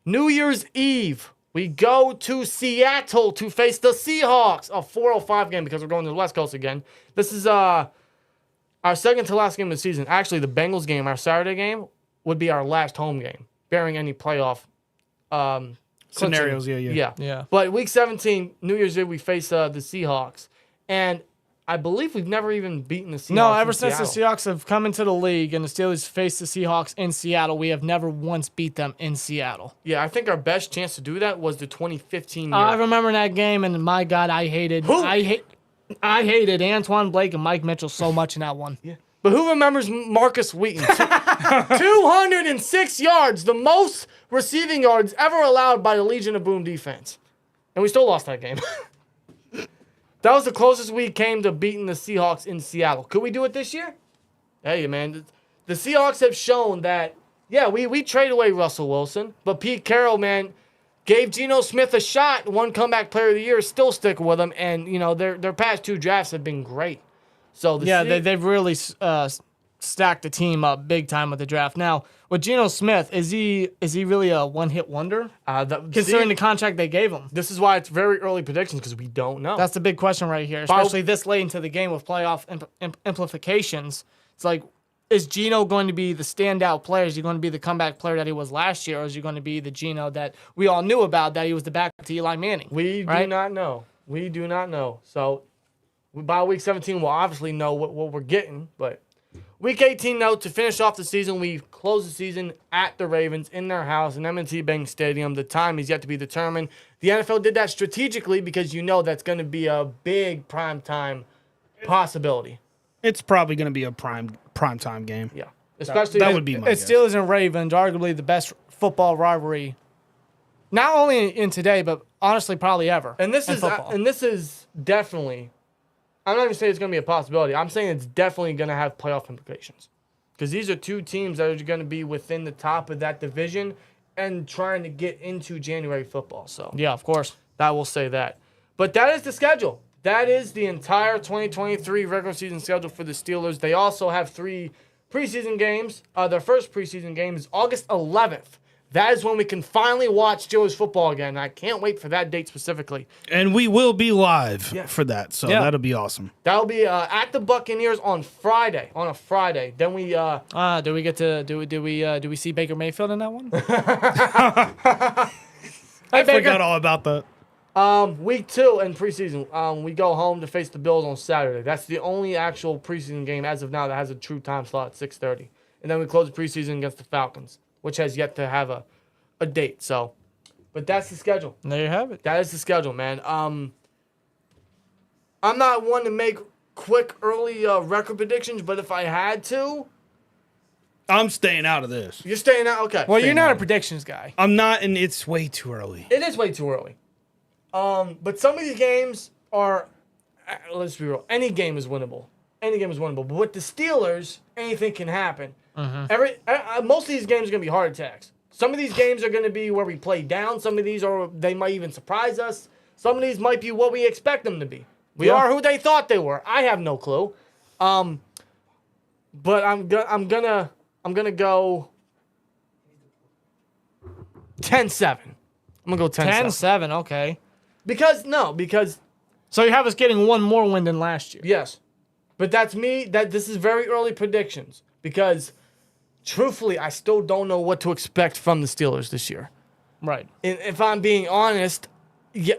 Speaker 1: New Year's Eve. We go to Seattle to face the Seahawks. A 4:05 game because we're going to the West Coast again. This is our second to last game of the season. Actually, the Bengals game, our Saturday game, would be our last home game, bearing any playoff
Speaker 2: scenarios. Yeah.
Speaker 1: But week 17, New Year's Eve, we face the Seahawks, and I believe we've never even beaten the Seahawks.
Speaker 3: No, ever since the Seahawks have come into the league and the Steelers faced the Seahawks in Seattle, we have never once beat them in Seattle.
Speaker 1: Yeah, I think our best chance to do that was the 2015 year.
Speaker 3: I remember that game, and my God, I hated.
Speaker 1: Who?
Speaker 3: I hated Antoine Blake and Mike Mitchell so much in that one.
Speaker 1: Yeah. But who remembers Marcus Wheaton? 206 yards, the most receiving yards ever allowed by the Legion of Boom defense. And we still lost that game. That was the closest we came to beating the Seahawks in Seattle. Could we do it this year? Hey, man. The Seahawks have shown that, yeah, we traded away Russell Wilson, but Pete Carroll, man, gave Geno Smith a shot. One comeback player of the year, still sticking with him. And, their past 2 drafts have been great. So
Speaker 3: they've really stacked the team up big time with the draft. Now, with Geno Smith, is he really a one-hit wonder? Considering the contract they gave him.
Speaker 1: This is why it's very early predictions, because we don't know.
Speaker 3: That's the big question right here, especially this late into the game with playoff implications. It's like, is Geno going to be the standout player? Is he going to be the comeback player that he was last year, or is he going to be the Geno that we all knew about, that he was the backup to Eli Manning?
Speaker 1: We do not know. We do not know. So by week 17, we'll obviously know what we're getting, but week 18, though, to finish off the season, we close the season at the Ravens in their house in M&T Bank Stadium. The time is yet to be determined. The NFL did that strategically because that's going to be a big primetime possibility.
Speaker 2: It's probably going to be a primetime game.
Speaker 1: Yeah. Especially
Speaker 2: that would be my guess.
Speaker 3: Steelers and Ravens, arguably the best football rivalry, not only in today, but honestly probably ever.
Speaker 1: And this is definitely, I'm not even saying it's going to be a possibility. I'm saying it's definitely going to have playoff implications. Because these are 2 teams that are going to be within the top of that division and trying to get into January football. So
Speaker 3: yeah, of course.
Speaker 1: I will say that. But that is the schedule. That is the entire 2023 regular season schedule for the Steelers. They also have 3 preseason games. Their first preseason game is August 11th. That is when we can finally watch Steelers football again. I can't wait for that date specifically.
Speaker 2: And we will be live for that, so that'll be awesome.
Speaker 1: That'll be at the Buccaneers on a Friday. Then we
Speaker 3: do we see Baker Mayfield in that one?
Speaker 2: I forgot all about that.
Speaker 1: Week 2 in preseason, we go home to face the Bills on Saturday. That's the only actual preseason game as of now that has a true time slot at 6:30. And then we close the preseason against the Falcons, which has yet to have a date. So, but that's the schedule.
Speaker 3: There you have it.
Speaker 1: That is the schedule, man. I'm not one to make quick early record predictions, but if I had to,
Speaker 2: I'm staying out of this.
Speaker 1: You're staying out? Okay.
Speaker 3: Well, you're not a predictions guy.
Speaker 2: I'm not, and it's way too early.
Speaker 1: It is way too early. But some of these games are, let's be real, any game is winnable. Any game is winnable. But with the Steelers, anything can happen. Most of these games are going to be heart attacks. Some of these games are going to be where we play down. Some of these they might even surprise us. Some of these might be what we expect them to be. We are who they thought they were. I have no clue. But I'm gonna go 10-7. I'm gonna go 10-7.
Speaker 3: 10-7, okay.
Speaker 1: Because
Speaker 3: so you have us getting one more win than last year.
Speaker 1: Yes. But that's me. This is very early predictions because truthfully, I still don't know what to expect from the Steelers this year.
Speaker 3: Right.
Speaker 1: And if I'm being honest,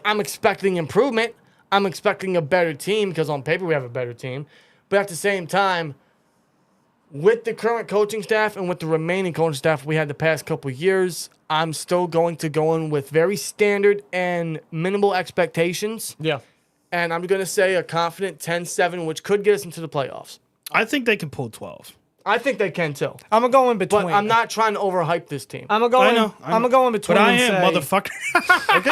Speaker 1: I'm expecting improvement. I'm expecting a better team because on paper we have a better team. But at the same time, with the current coaching staff and with the remaining coaching staff we had the past couple of years, I'm still going to go in with very standard and minimal expectations.
Speaker 3: Yeah.
Speaker 1: And I'm going to say a confident 10-7, which could get us into the playoffs.
Speaker 2: I think they can pull 12.
Speaker 1: I think they can too.
Speaker 3: I'm going to go in between.
Speaker 1: But I'm not trying to overhype this team.
Speaker 3: I'm going to go in between.
Speaker 2: But I am, motherfucker.
Speaker 1: Okay,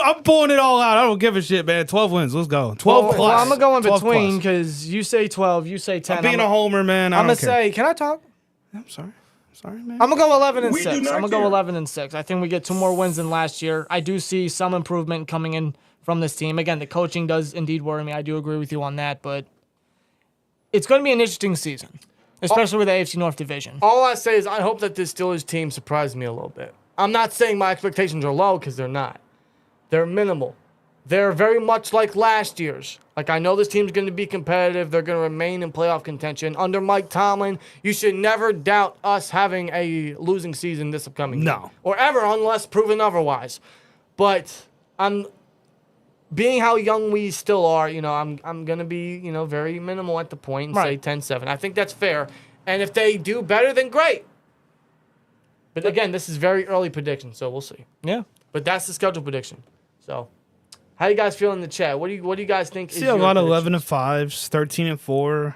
Speaker 2: I'm pulling it all out. I don't give a shit, man. 12 wins. Let's go. 12 plus.
Speaker 3: Well, I'm going to go in between because you say 12, you say 10.
Speaker 2: I'm being a homer, man. I'm
Speaker 3: going to say, can I talk?
Speaker 2: I'm sorry. Sorry, man.
Speaker 3: I'm going to go 11-6. I'm
Speaker 4: not
Speaker 3: going to go 11-6. I think we get 2 more wins than last year. I do see some improvement coming in from this team. Again, the coaching does indeed worry me. I do agree with you on that, but it's going to be an interesting season, especially with the AFC North division.
Speaker 1: All I say is I hope that this Steelers team surprised me a little bit. I'm not saying my expectations are low because they're not. They're minimal. They're very much like last year's. Like, I know this team's going to be competitive. They're going to remain in playoff contention. Under Mike Tomlin, you should never doubt us having a losing season this upcoming year. Or ever, unless proven otherwise. But being how young we still are, I'm going to be, very minimal at the point and say 10-7. I think that's fair. And if they do better, then great. But again, this is very early prediction, so we'll see.
Speaker 3: Yeah.
Speaker 1: But that's the schedule prediction. So How you guys feel in the chat? What do you guys think?
Speaker 2: See a lot of 11-5s, 13-4,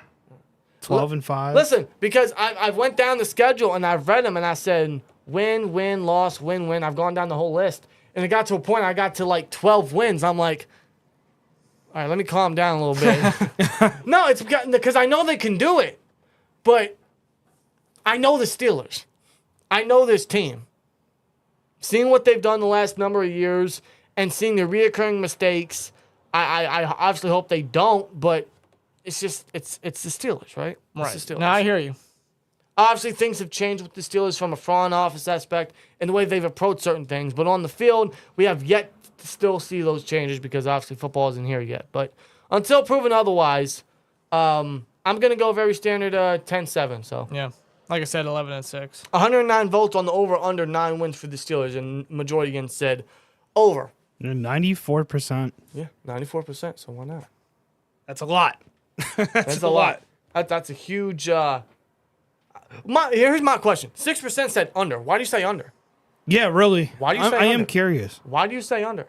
Speaker 2: 12-5.
Speaker 1: Listen, because I went down the schedule and I've read them and I said win, win, loss, win, win. I've gone down the whole list and it got to a point I got to like 12 wins. I'm like, all right, let me calm down a little bit. No, it's because I know they can do it, but I know the Steelers. I know this team. Seeing what they've done the last number of years and seeing the reoccurring mistakes, I obviously hope they don't, but it's just it's the Steelers, right?
Speaker 3: Right.
Speaker 1: It's the Steelers.
Speaker 3: No, I hear you.
Speaker 1: Obviously, things have changed with the Steelers from a front office aspect and the way they've approached certain things. But on the field, we have yet to still see those changes because obviously football isn't here yet. But until proven otherwise, I'm going to go very standard 10-7. So
Speaker 3: yeah. Like I said, 11-6.
Speaker 1: 109 votes on the over/under 9 wins for the Steelers, and majority again said over.
Speaker 2: 94%.
Speaker 1: Yeah, 94%. So why not?
Speaker 2: That's a lot.
Speaker 1: That's a lot. That's a huge. Here's my question: 6% said under. Why do you say under?
Speaker 2: Yeah, really.
Speaker 1: Why do you say
Speaker 2: I
Speaker 1: under?
Speaker 2: am curious.
Speaker 1: Why do you say under?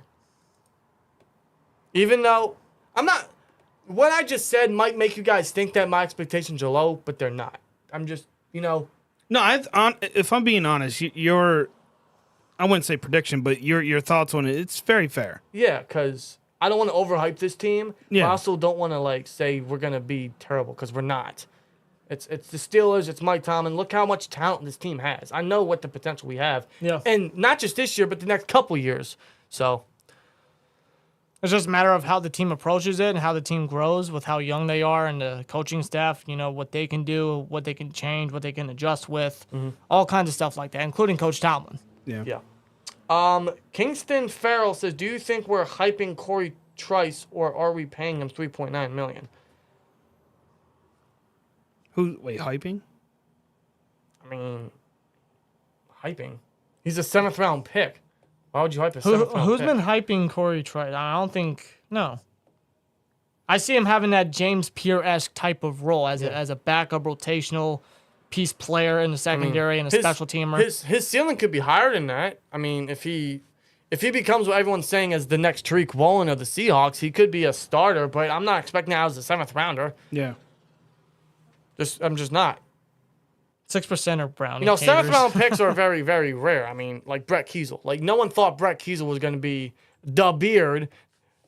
Speaker 1: Even though I'm not. What I just said might make you guys think that my expectations are low, but they're not. I'm just. No,
Speaker 2: if I'm being honest, your I wouldn't say prediction, but your thoughts on it, it's very fair.
Speaker 1: Yeah, because I don't want to overhype this team.
Speaker 2: Yeah.
Speaker 1: But I also don't want to say we're gonna be terrible because we're not. It's the Steelers. It's Mike Tomlin. Look how much talent this team has. I know what the potential we have.
Speaker 3: Yeah.
Speaker 1: And not just this year, but the next couple years. So.
Speaker 3: It's just a matter of how the team approaches it and how the team grows with how young they are and the coaching staff, what they can do, what they can change, what they can adjust with, all kinds of stuff like that, including Coach Tomlin.
Speaker 2: Yeah.
Speaker 1: Kingston Farrell says, do you think we're hyping Corey Trice or are we paying him $3.9 million?
Speaker 2: Wait, hyping?
Speaker 1: I mean, hyping? He's a 7th round pick. Why would you hype a 7th round pick?
Speaker 3: Who's been hyping Corey Trice? I don't think. No. I see him having that James Pierre-esque type of role as a backup rotational piece player in the secondary and a special teamer.
Speaker 1: His ceiling could be higher than that. I mean, if he becomes what everyone's saying as the next Tariq Woolen of the Seahawks, he could be a starter, but I'm not expecting that as a 7th rounder.
Speaker 2: Yeah.
Speaker 1: I'm just not.
Speaker 3: 6% are Brownie.
Speaker 1: 7th round picks are very, very rare. I mean, like Brett Kiesel. Like, no one thought Brett Kiesel was going to be the beard.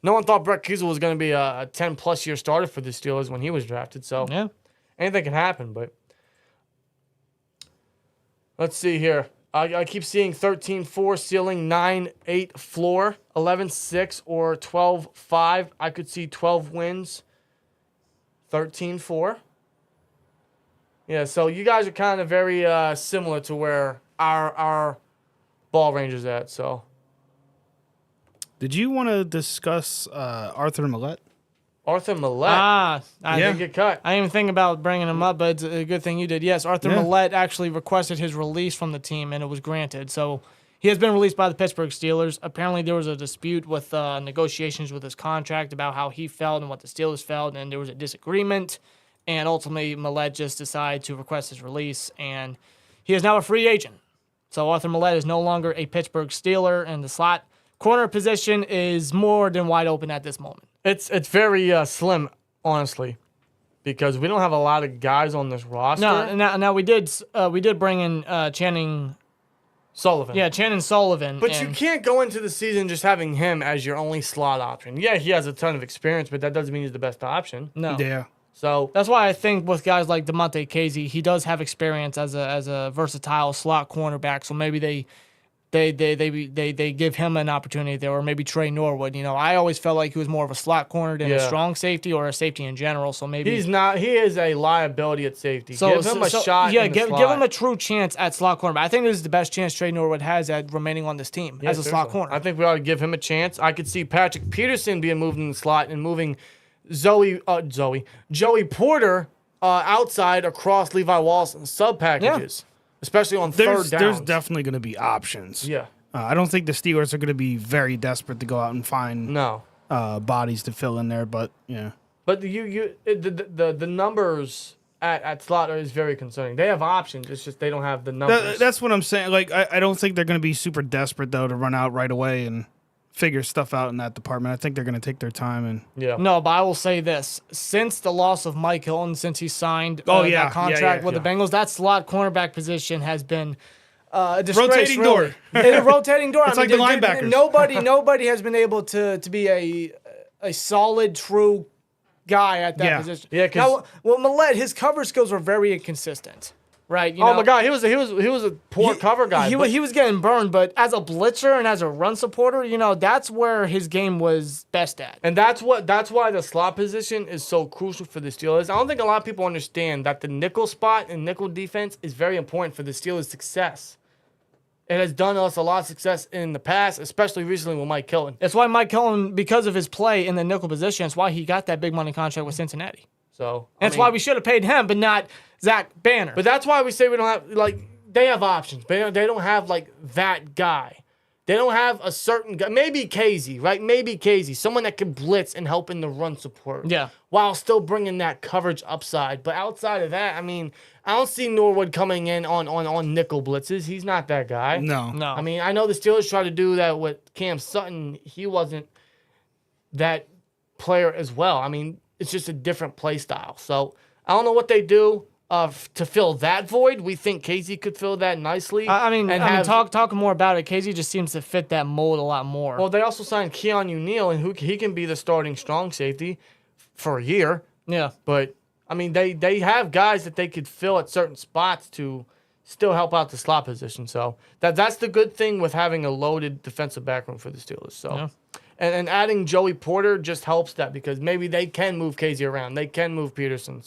Speaker 1: No one thought Brett Kiesel was going to be a 10-plus year starter for the Steelers when he was drafted. So,
Speaker 3: yeah,
Speaker 1: anything can happen. But let's see here. I keep seeing 13-4 ceiling, 9-8 floor, 11-6 or 12-5. I could see 12 wins, 13-4. Yeah, so you guys are kind of very similar to where our ball range is at. So,
Speaker 2: did you want to discuss Arthur Millette?
Speaker 1: Arthur Millette.
Speaker 3: I
Speaker 1: didn't get cut.
Speaker 3: I didn't even think about bringing him up, but it's a good thing you did. Yes, Arthur Millette actually requested his release from the team, and it was granted. So he has been released by the Pittsburgh Steelers. Apparently, there was a dispute with negotiations with his contract about how he felt and what the Steelers felt, and there was a disagreement. And ultimately, Millette just decided to request his release, and he is now a free agent. So Arthur Millette is no longer a Pittsburgh Steeler, and the slot corner position is more than wide open at this moment.
Speaker 1: It's very slim, honestly, because we don't have a lot of guys on this roster.
Speaker 3: No, now we did bring in Channing
Speaker 1: Sullivan.
Speaker 3: Yeah, Channing Sullivan.
Speaker 1: But you can't go into the season just having him as your only slot option. Yeah, he has a ton of experience, but that doesn't mean he's the best option.
Speaker 3: No.
Speaker 2: Yeah.
Speaker 1: So
Speaker 3: that's why I think with guys like DeMonte Casey, he does have experience as a versatile slot cornerback. So maybe they give him an opportunity there, or maybe Trey Norwood. I always felt like he was more of a slot corner than a strong safety or a safety in general. So maybe
Speaker 1: he's not. He is a liability at safety. So, give him a shot.
Speaker 3: Yeah, give him a true chance at slot corner. I think this is the best chance Trey Norwood has at remaining on this team as a slot corner.
Speaker 1: I think we ought to give him a chance. I could see Patrick Peterson being moved in the slot and moving Joey Porter outside across Levi Wallace sub packages. Especially on third down.
Speaker 2: There's definitely going to be options.
Speaker 1: Yeah.
Speaker 2: I don't think the Steelers are going to be very desperate to go out and find bodies to fill in there, but yeah.
Speaker 1: But the numbers at slot is very concerning. They have options. It's just they don't have the numbers.
Speaker 2: That's what I'm saying. Like I don't think they're going to be super desperate though to run out right away and figure stuff out in that department. I think they're going to take their time and
Speaker 3: No, but I will say this: since the loss of Mike Hilton, since he signed that contract with the Bengals, that slot cornerback position has been a disgrace.
Speaker 2: Rotating door.
Speaker 3: A rotating door.
Speaker 2: It's like the linebackers.
Speaker 3: Nobody has been able to be a solid, true guy at that position.
Speaker 1: Yeah,
Speaker 3: now, Millett, his cover skills were very inconsistent. Right.
Speaker 1: My God, he was a poor cover guy.
Speaker 3: He was getting burned, but as a blitzer and as a run supporter, that's where his game was best at.
Speaker 1: And that's why the slot position is so crucial for the Steelers. I don't think a lot of people understand that the nickel spot and nickel defense is very important for the Steelers' success. It has done us a lot of success in the past, especially recently with Mike Hilton.
Speaker 3: That's why Mike Hilton, because of his play in the nickel position, that's why he got that big money contract with Cincinnati.
Speaker 1: So
Speaker 3: that's why we should have paid him, but not Zach Banner.
Speaker 1: But that's why we say we don't have, they have options, but they don't have, that guy. They don't have a certain guy. Maybe Casey, right? Maybe Casey. Someone that can blitz and help in the run support.
Speaker 3: Yeah.
Speaker 1: While still bringing that coverage upside. But outside of that, I don't see Norwood coming in on nickel blitzes. He's not that guy.
Speaker 2: No.
Speaker 1: I know the Steelers tried to do that with Cam Sutton. He wasn't that player as well. It's just a different play style. So I don't know what they do to fill that void. We think Casey could fill that nicely.
Speaker 3: Talking more about it, Casey just seems to fit that mold a lot more.
Speaker 1: Well, they also signed Keanu Neal, and he can be the starting strong safety for a year.
Speaker 3: Yeah.
Speaker 1: But, they have guys that they could fill at certain spots to still help out the slot position. So that's the good thing with having a loaded defensive backroom for the Steelers. So. Yeah. And adding Joey Porter just helps that because maybe they can move Casey around. They can move Peterson.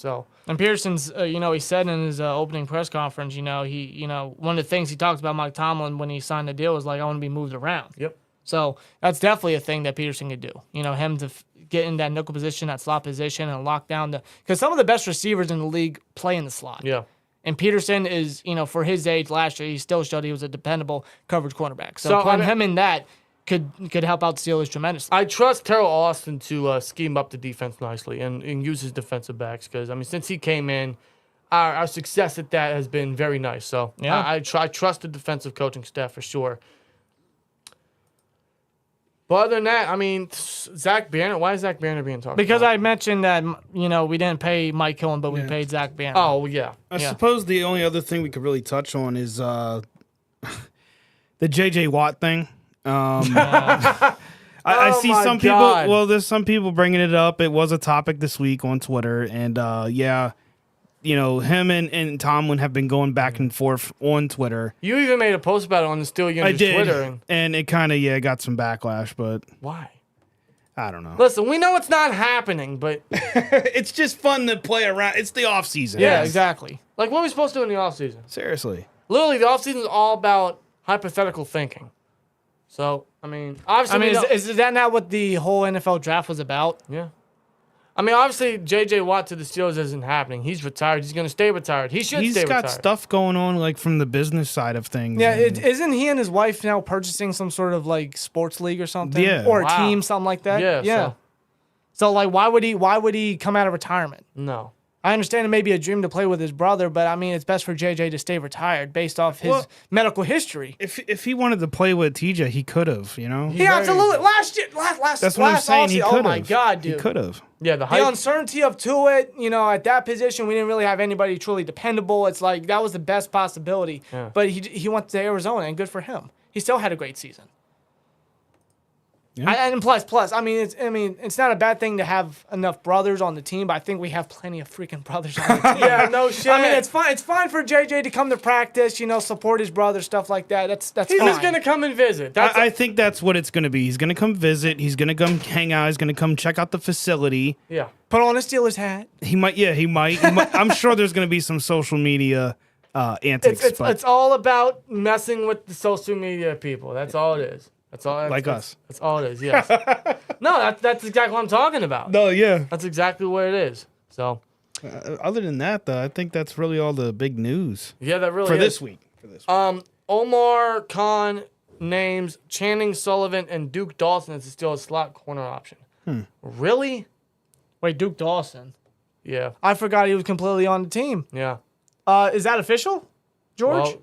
Speaker 3: And Peterson's, he said in his opening press conference, one of the things he talked about Mike Tomlin when he signed the deal was I want to be moved around.
Speaker 1: Yep.
Speaker 3: So that's definitely a thing that Peterson could do. Him to get in that nickel position, that slot position, and lock down because some of the best receivers in the league play in the slot.
Speaker 1: Yeah.
Speaker 3: And Peterson is, for his age last year, he still showed he was a dependable coverage cornerback. So putting him in that could help out the Steelers tremendously.
Speaker 1: I trust Terrell Austin to scheme up the defense nicely and use his defensive backs because, since he came in, our success at that has been very nice. So yeah. I trust the defensive coaching staff for sure. But other than that, Zach Banner, why is Zach Banner being talked
Speaker 3: because
Speaker 1: about?
Speaker 3: I mentioned that, we didn't pay Mike Hilton, but we paid Zach Banner.
Speaker 1: Oh, yeah.
Speaker 2: I suppose the only other thing we could really touch on is the J.J. Watt thing. I see some people. Well, there's some people bringing it up. It was a topic this week on Twitter, and him and Tomlin have been going back and forth on Twitter.
Speaker 1: You even made a post about it on the Steel Union's Twitter,
Speaker 2: and it kind of got some backlash. But
Speaker 1: why?
Speaker 2: I don't know.
Speaker 1: Listen, we know it's not happening, but
Speaker 2: it's just fun to play around. It's the off season.
Speaker 3: Yeah, exactly.
Speaker 1: What are we supposed to do in the off season?
Speaker 2: Seriously,
Speaker 1: literally, the off season is all about hypothetical thinking. So, obviously...
Speaker 3: is that not what the whole NFL draft was about?
Speaker 1: Yeah. Obviously, J.J. Watt to the Steelers isn't happening. He's retired. He's going to stay retired. He should stay retired.
Speaker 2: He's got stuff going on, from the business side of things.
Speaker 3: Yeah, isn't he and his wife now purchasing some sort of, sports league or something?
Speaker 2: Yeah.
Speaker 3: Or a team, something like that?
Speaker 1: Yeah.
Speaker 3: So, why would he come out of retirement?
Speaker 1: No.
Speaker 3: I understand it may be a dream to play with his brother, but it's best for JJ to stay retired based off his medical history.
Speaker 2: If he wanted to play with TJ, he could have, He
Speaker 3: absolutely last year, last
Speaker 2: that's what I'm saying. He could have.
Speaker 3: Oh my God, dude.
Speaker 2: He could have.
Speaker 1: Yeah,
Speaker 3: the uncertainty of Tuitt, at that position, we didn't really have anybody truly dependable. It's that was the best possibility. Yeah. But he went to Arizona, and good for him. He still had a great season. Yeah. And plus, it's not a bad thing to have enough brothers on the team, but I think we have plenty of freaking brothers on the team.
Speaker 1: Yeah, no shit.
Speaker 3: It's fine. It's fine for JJ to come to practice, support his brother, stuff like that. That's
Speaker 1: He's
Speaker 3: fine.
Speaker 1: just gonna come and visit.
Speaker 2: I think that's what it's gonna be. He's gonna come visit. He's gonna come hang out. He's gonna come check out the facility.
Speaker 1: Yeah.
Speaker 3: Put on a Steelers hat.
Speaker 2: He might. Yeah, he might. I'm sure there's gonna be some social media antics.
Speaker 1: It's all about messing with the social media people. That's all it is. That's all.
Speaker 2: Us.
Speaker 1: That's all it is. Yes. No, that's exactly what I'm talking about.
Speaker 2: No, yeah.
Speaker 1: That's exactly what it is. So.
Speaker 2: Other than that, though, I think that's really all the big news.
Speaker 1: Yeah, that really
Speaker 2: for
Speaker 1: is.
Speaker 2: This week.
Speaker 1: Omar Khan names Channing Sullivan and Duke Dawson as still a slot corner option. Really?
Speaker 3: Wait, Duke Dawson?
Speaker 1: Yeah.
Speaker 3: I forgot he was completely on the team.
Speaker 1: Yeah.
Speaker 3: Is that official, George?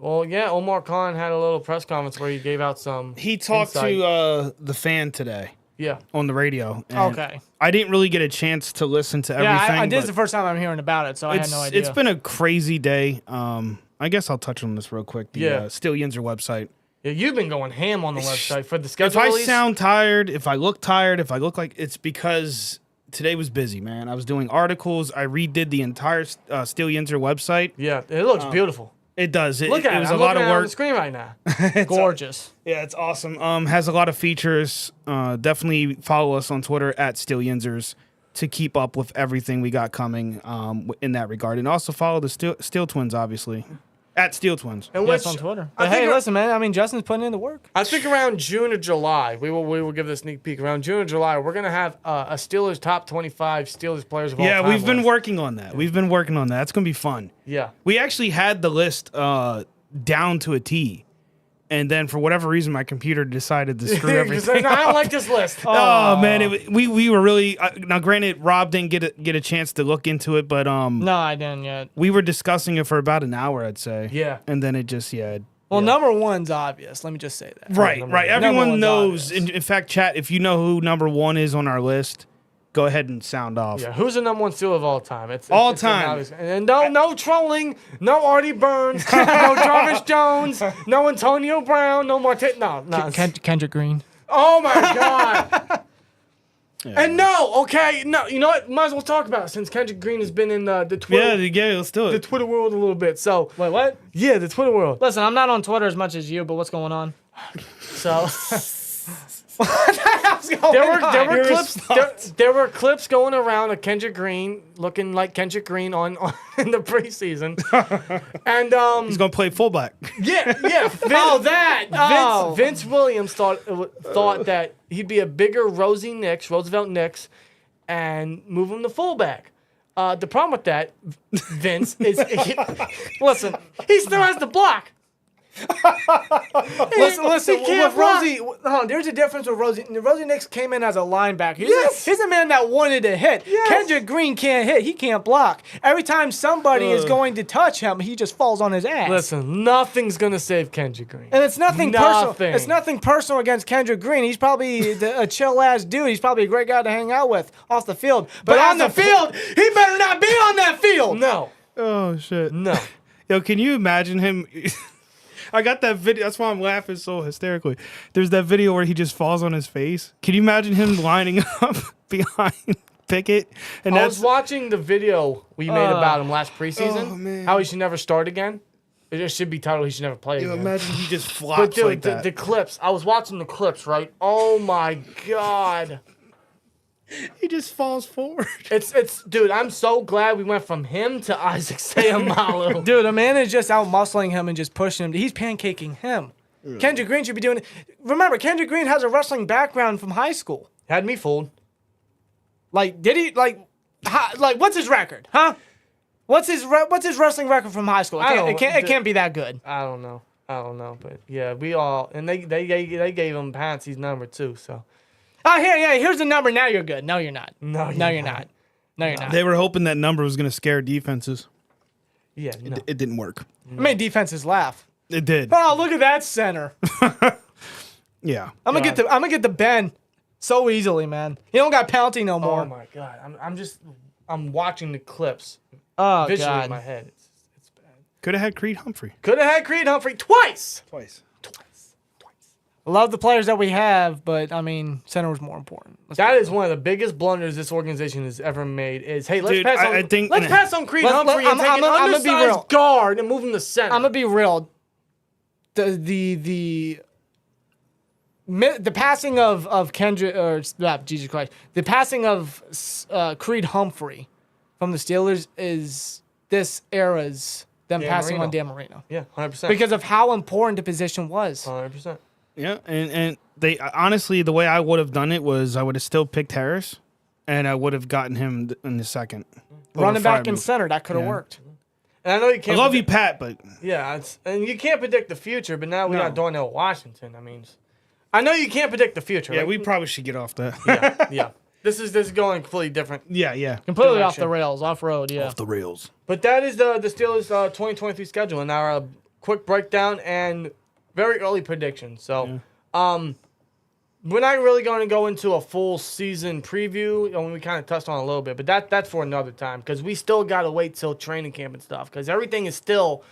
Speaker 1: Well, yeah, Omar Khan had a little press conference where he gave out some.
Speaker 2: He talked
Speaker 1: insight.
Speaker 2: to the fan today.
Speaker 1: Yeah.
Speaker 2: On the radio.
Speaker 3: Okay.
Speaker 2: I didn't really get a chance to listen to everything.
Speaker 3: Yeah, this is the first time I'm hearing about it, so I had no idea.
Speaker 2: It's been a crazy day. I guess I'll touch on this real quick. The SteelTwins website.
Speaker 1: Yeah, you've been going ham on the website for the schedule.
Speaker 2: If I sound tired, if I look tired, if I look like it's because today was busy, man. I was doing articles. I redid the entire SteelTwins website.
Speaker 1: Yeah, it looks beautiful.
Speaker 2: It does.
Speaker 1: Look at it.
Speaker 2: was
Speaker 1: I'm
Speaker 2: a lot of work.
Speaker 1: On the screen right now.
Speaker 3: Gorgeous.
Speaker 2: Yeah, it's awesome. Has a lot of features. Definitely follow us on Twitter at SteelTwins to keep up with everything we got coming in that regard, and also follow the SteelTwins, obviously. At SteelTwins.
Speaker 3: And on Twitter. But hey, listen, man. I mean, Justin's putting in the work.
Speaker 1: I think around June or July, we will give this sneak peek. Around June or July, we're gonna have a Steelers top 25 Steelers players of all time.
Speaker 2: Yeah, we've been
Speaker 1: list.
Speaker 2: working on that. We've been working on that. It's gonna be fun.
Speaker 1: Yeah.
Speaker 2: We actually had the list down to a T, and then for whatever reason, my computer decided to screw everything.
Speaker 1: I don't like this list.
Speaker 2: Oh man, we were really now. Granted, Rob didn't get a chance to look into it, but
Speaker 3: no, I didn't yet.
Speaker 2: We were discussing it for about an hour, I'd say.
Speaker 1: Yeah,
Speaker 2: and then it just
Speaker 3: Well, number one's obvious. Let me just say that.
Speaker 2: Right. Everyone knows. In fact, chat, if you know who number one is on our list, go ahead and sound off.
Speaker 1: Yeah, who's the number one Steeler of all time? It's
Speaker 2: all time.
Speaker 1: And no trolling, no Artie Burns, no Jarvis Jones, no Antonio Brown, no Martin. No.
Speaker 3: Kendrick Green.
Speaker 1: Oh my God. And no, you know what? Might as well talk about it since Kendrick Green has been in the Twitter.
Speaker 2: Yeah, let's do it.
Speaker 1: The Twitter world a little bit. So
Speaker 3: wait, what?
Speaker 1: Yeah, the Twitter world.
Speaker 3: Listen, I'm not on Twitter as much as you, but what's going on?
Speaker 1: So there were clips going around of Kendrick Green looking like Kendrick Green on in the preseason, and
Speaker 2: he's gonna play fullback.
Speaker 1: Yeah. Vince Williams thought that he'd be a bigger Roosevelt Nix, and move him to fullback. The problem with that, Vince, is listen, he still has the block.
Speaker 3: listen. With Rosie, there's a difference with Rosie. Rosie Nix came in as a linebacker. He's a man that wanted to hit. Yes. Kendrick Green can't hit. He can't block. Every time somebody is going to touch him, he just falls on his ass.
Speaker 1: Listen, nothing's gonna save Kendrick Green.
Speaker 3: And it's nothing personal. It's nothing personal against Kendrick Green. He's probably a chill ass dude. He's probably a great guy to hang out with off the field. But on the field, he better not be on that field.
Speaker 1: No.
Speaker 2: Oh shit.
Speaker 1: No.
Speaker 2: Yo, can you imagine him? I got that video. That's why I'm laughing so hysterically. There's that video where he just falls on his face. Can you imagine him lining up behind Pickett? And
Speaker 1: I was watching the video we made about him last preseason.
Speaker 2: Oh, man.
Speaker 1: How he should never start again. It just should be titled "He Should Never Play Again."
Speaker 2: Imagine he just flops
Speaker 1: but dude,
Speaker 2: like that.
Speaker 1: The clips. I was watching the clips, right? Oh my God.
Speaker 2: He just falls forward.
Speaker 1: It's dude, I'm so glad we went from him to Isaac Seumalo.
Speaker 3: Dude, a man is just out muscling him and just pushing him. He's pancaking him. Yeah. Kendrick Green should be doing it. Remember, Kendrick Green has a wrestling background from high school.
Speaker 1: Had me fooled.
Speaker 3: Like, did he what's his record? Huh? What's his wrestling record from high school? It can't be that good.
Speaker 1: I don't know, but yeah, we all and they gave him Patsy's number too, so.
Speaker 3: Oh, here's the number. Now you're good. No, you're not.
Speaker 1: No, you're not.
Speaker 3: No, you're not.
Speaker 2: They were hoping that number was going to scare defenses.
Speaker 1: Yeah, no.
Speaker 2: It didn't work.
Speaker 3: It made defenses laugh.
Speaker 2: It did.
Speaker 3: Oh, look at that center.
Speaker 2: Yeah.
Speaker 3: I'm gonna get the Ben so easily, man. He don't got penalty no more.
Speaker 1: Oh my God. I'm watching the clips.
Speaker 3: Oh
Speaker 1: visually
Speaker 3: God.
Speaker 1: in my head. It's bad.
Speaker 2: Could have had Creed Humphrey.
Speaker 1: Twice.
Speaker 3: I love the players that we have, but I mean, center was more important.
Speaker 1: That is one of the biggest blunders this organization has ever made. Is hey, let's pass on Creed Humphrey and take an undersized guard and move him to center.
Speaker 3: I'm gonna be real. The passing of Kendrick Jesus Christ, the passing of Creed Humphrey from the Steelers is this era's them passing on Dan Marino.
Speaker 1: Yeah, 100%.
Speaker 3: Because of how important the position was.
Speaker 1: 100%.
Speaker 2: Yeah, and they honestly, the way I would have done it was I would have still picked Harris, and I would have gotten him in the second.
Speaker 3: Running back and center, that could have worked.
Speaker 1: And I know you can't.
Speaker 2: I love you, Pat, but
Speaker 1: yeah, and you can't predict the future. But now we got Darnell Washington. I mean, I know you can't predict the future.
Speaker 2: Yeah,
Speaker 1: right?
Speaker 2: we probably should get off that.
Speaker 1: Yeah. This is going completely different.
Speaker 2: Yeah.
Speaker 3: Completely
Speaker 1: direction.
Speaker 3: off the rails, off road. Yeah,
Speaker 2: off the rails.
Speaker 1: But that is the Steelers' 2023 schedule, and our quick breakdown and very early prediction. So, we're not really going to go into a full season preview. I mean, we kind of touched on it a little bit, but that's for another time because we still got to wait till training camp and stuff because everything is still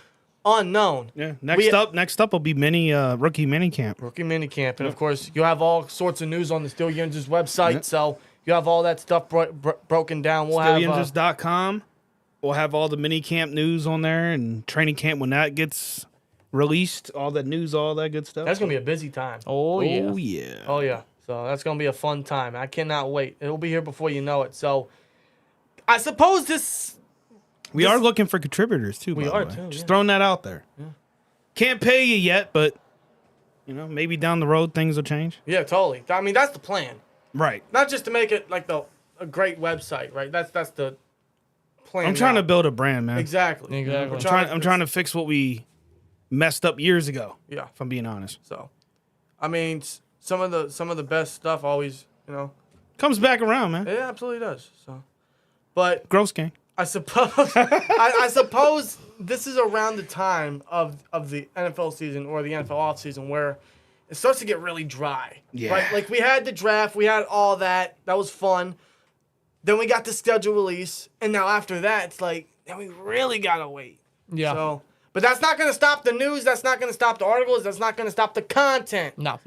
Speaker 1: unknown.
Speaker 2: Yeah. Next up will be rookie mini camp.
Speaker 1: Rookie mini camp, and of course, you have all sorts of news on the Steel Yinzers website. So you have all that stuff broken down. We'll have
Speaker 2: SteelYinzers.com. We'll have all the mini camp news on there and training camp when that gets released. All the news, all that good stuff.
Speaker 1: That's gonna be a busy time.
Speaker 2: Oh yeah.
Speaker 1: So that's gonna be a fun time. I cannot wait. It'll be here before you know it. So I suppose this.
Speaker 2: We are looking for contributors too.
Speaker 1: We are too.
Speaker 2: Just throwing that out there. Yeah. Can't pay you yet, but maybe down the road things will change.
Speaker 1: Yeah, totally. I mean, that's the plan.
Speaker 2: Right.
Speaker 1: Not just to make it like a great website, right? That's the plan.
Speaker 2: I'm trying to build a brand, man.
Speaker 1: Exactly.
Speaker 2: I'm trying to fix what we messed up years ago.
Speaker 1: Yeah.
Speaker 2: If I'm being honest.
Speaker 1: So, I mean, some of the best stuff always,
Speaker 2: comes back around, man.
Speaker 1: It absolutely does. So, but
Speaker 2: gross gang.
Speaker 1: I suppose I suppose this is around the time of the NFL season or the NFL off season where it starts to get really dry.
Speaker 2: Yeah.
Speaker 1: Right? Like we had the draft, we had all that. That was fun. Then we got the schedule release, and now after that, it's like now we really gotta wait.
Speaker 3: Yeah.
Speaker 1: So, but that's not gonna stop the news. That's not gonna stop the articles. That's not gonna stop the content.
Speaker 3: No.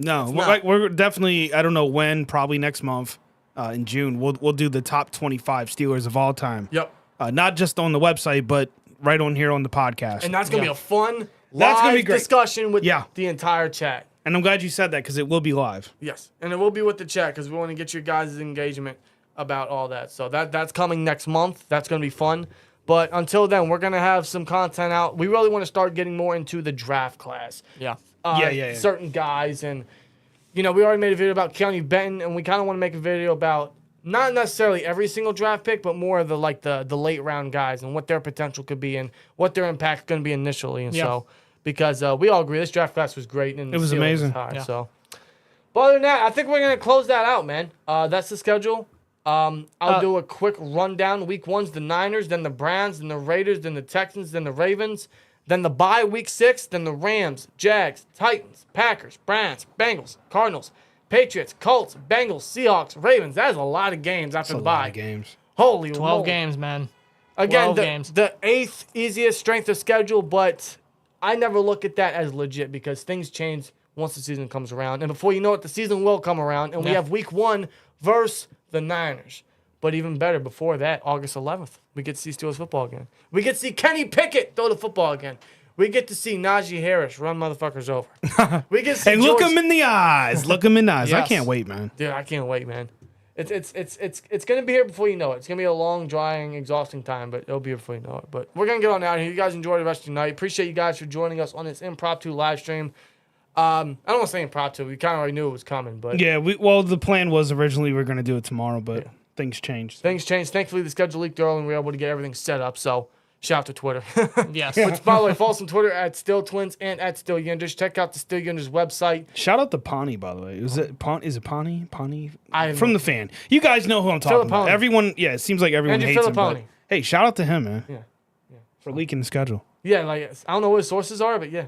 Speaker 2: We're definitely. I don't know when. Probably next month, in June. We'll do the top 25 Steelers of all time.
Speaker 1: Yep.
Speaker 2: Not just on the website, but right on here on the podcast.
Speaker 1: And that's gonna be a fun live discussion with the entire chat.
Speaker 2: And I'm glad you said that because it will be live.
Speaker 1: Yes, and it will be with the chat because we want to get your guys' engagement about all that. So that's coming next month. That's going to be fun. But until then, we're going to have some content out. We really want to start getting more into the draft class.
Speaker 3: Yeah.
Speaker 1: Certain guys. And, we already made a video about Keanu Benton, and we kind of want to make a video about not necessarily every single draft pick, but more of the late round guys and what their potential could be and what their impact is going to be initially. And so, because we all agree this draft class was great. And
Speaker 2: it was amazing.
Speaker 1: High, so. But other than that, I think we're going to close that out, man. That's the schedule. I'll do a quick rundown. Week 1's the Niners, then the Browns, then the Raiders, then the Texans, then the Ravens, then the bye week 6, then the Rams, Jags, Titans, Packers, Browns, Bengals, Cardinals, Patriots, Colts, Bengals, Seahawks, Ravens. That is a lot of games after the bye.
Speaker 2: A lot of games.
Speaker 1: Holy
Speaker 3: 12 games, man.
Speaker 1: Again, the 8th easiest strength of schedule, but I never look at that as legit because things change once the season comes around. And before you know it, the season will come around, and we have week 1 versus the Niners. But even better, before that, August 11th, we get to see Steelers football again. We get to see Kenny Pickett throw the football again. We get to see Najee Harris run motherfuckers over. We get to see
Speaker 2: look him in the eyes. Look him in the eyes.
Speaker 1: Yes.
Speaker 2: I can't wait, man.
Speaker 1: Dude, I can't wait, man. It's gonna be here before you know it. It's gonna be a long, drying, exhausting time, but it'll be here before you know it. But we're gonna get on out here. You guys enjoy the rest of your night. Appreciate you guys for joining us on this impromptu live stream. I don't want to say impromptu. We kind of already knew it was coming, but
Speaker 2: the plan was originally we were gonna do it tomorrow, but things changed.
Speaker 1: Things changed. Thankfully, the schedule leaked early, and we were able to get everything set up. So. Shout out to Twitter.
Speaker 3: Yes.
Speaker 1: Which, by the way, follow us on Twitter at SteelTwins and at SteelYinzers. Check out the Steel Yinzers website.
Speaker 2: Shout out to Pawnee, by the way. Is it Pawnee? From the fan. You guys know who I'm talking about. Everyone, it seems like everyone hates him. But, hey, shout out to him, man.
Speaker 1: Yeah.
Speaker 2: For leaking the schedule.
Speaker 1: Yeah, I don't know what his sources are, but yeah.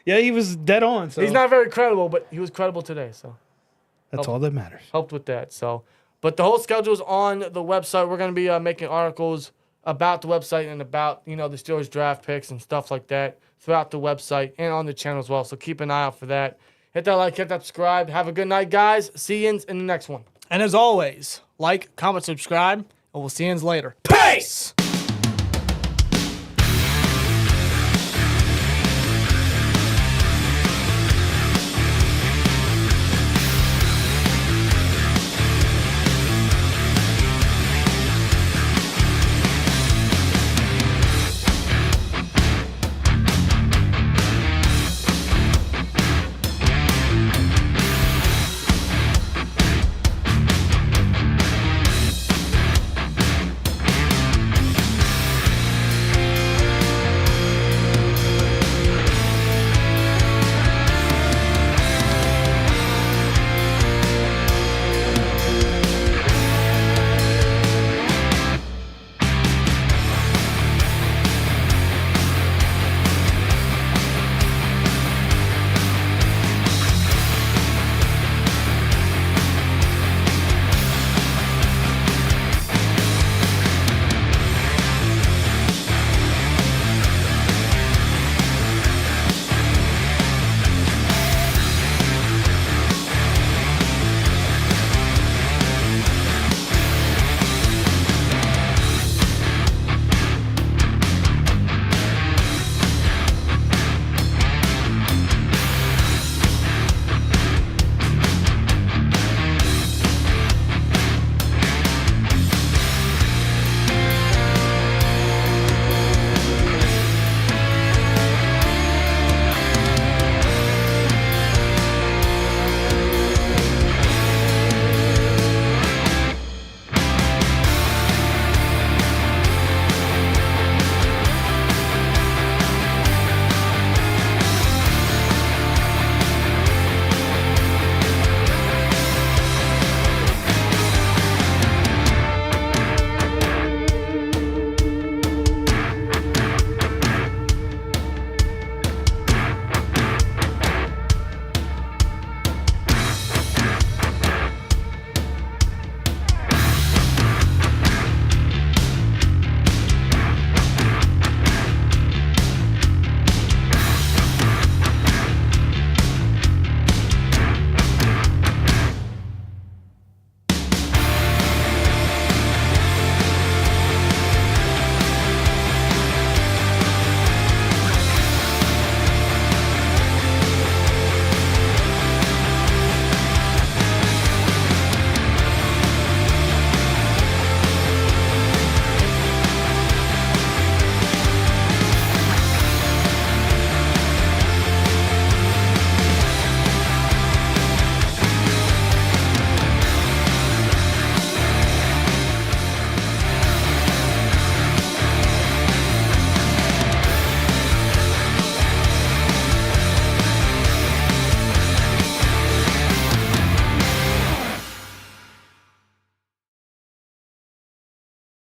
Speaker 2: Yeah, he was dead on. So.
Speaker 1: He's not very credible, but he was credible today. So
Speaker 2: that's all that matters.
Speaker 1: Helped with that. So, but the whole schedule is on the website. We're going to be making articles about the website and about, the Steelers draft picks and stuff like that throughout the website and on the channel as well. So keep an eye out for that. Hit that like, hit that subscribe. Have a good night, guys. See you in the next one.
Speaker 3: And as always, like, comment, subscribe, and we'll see you later. Peace!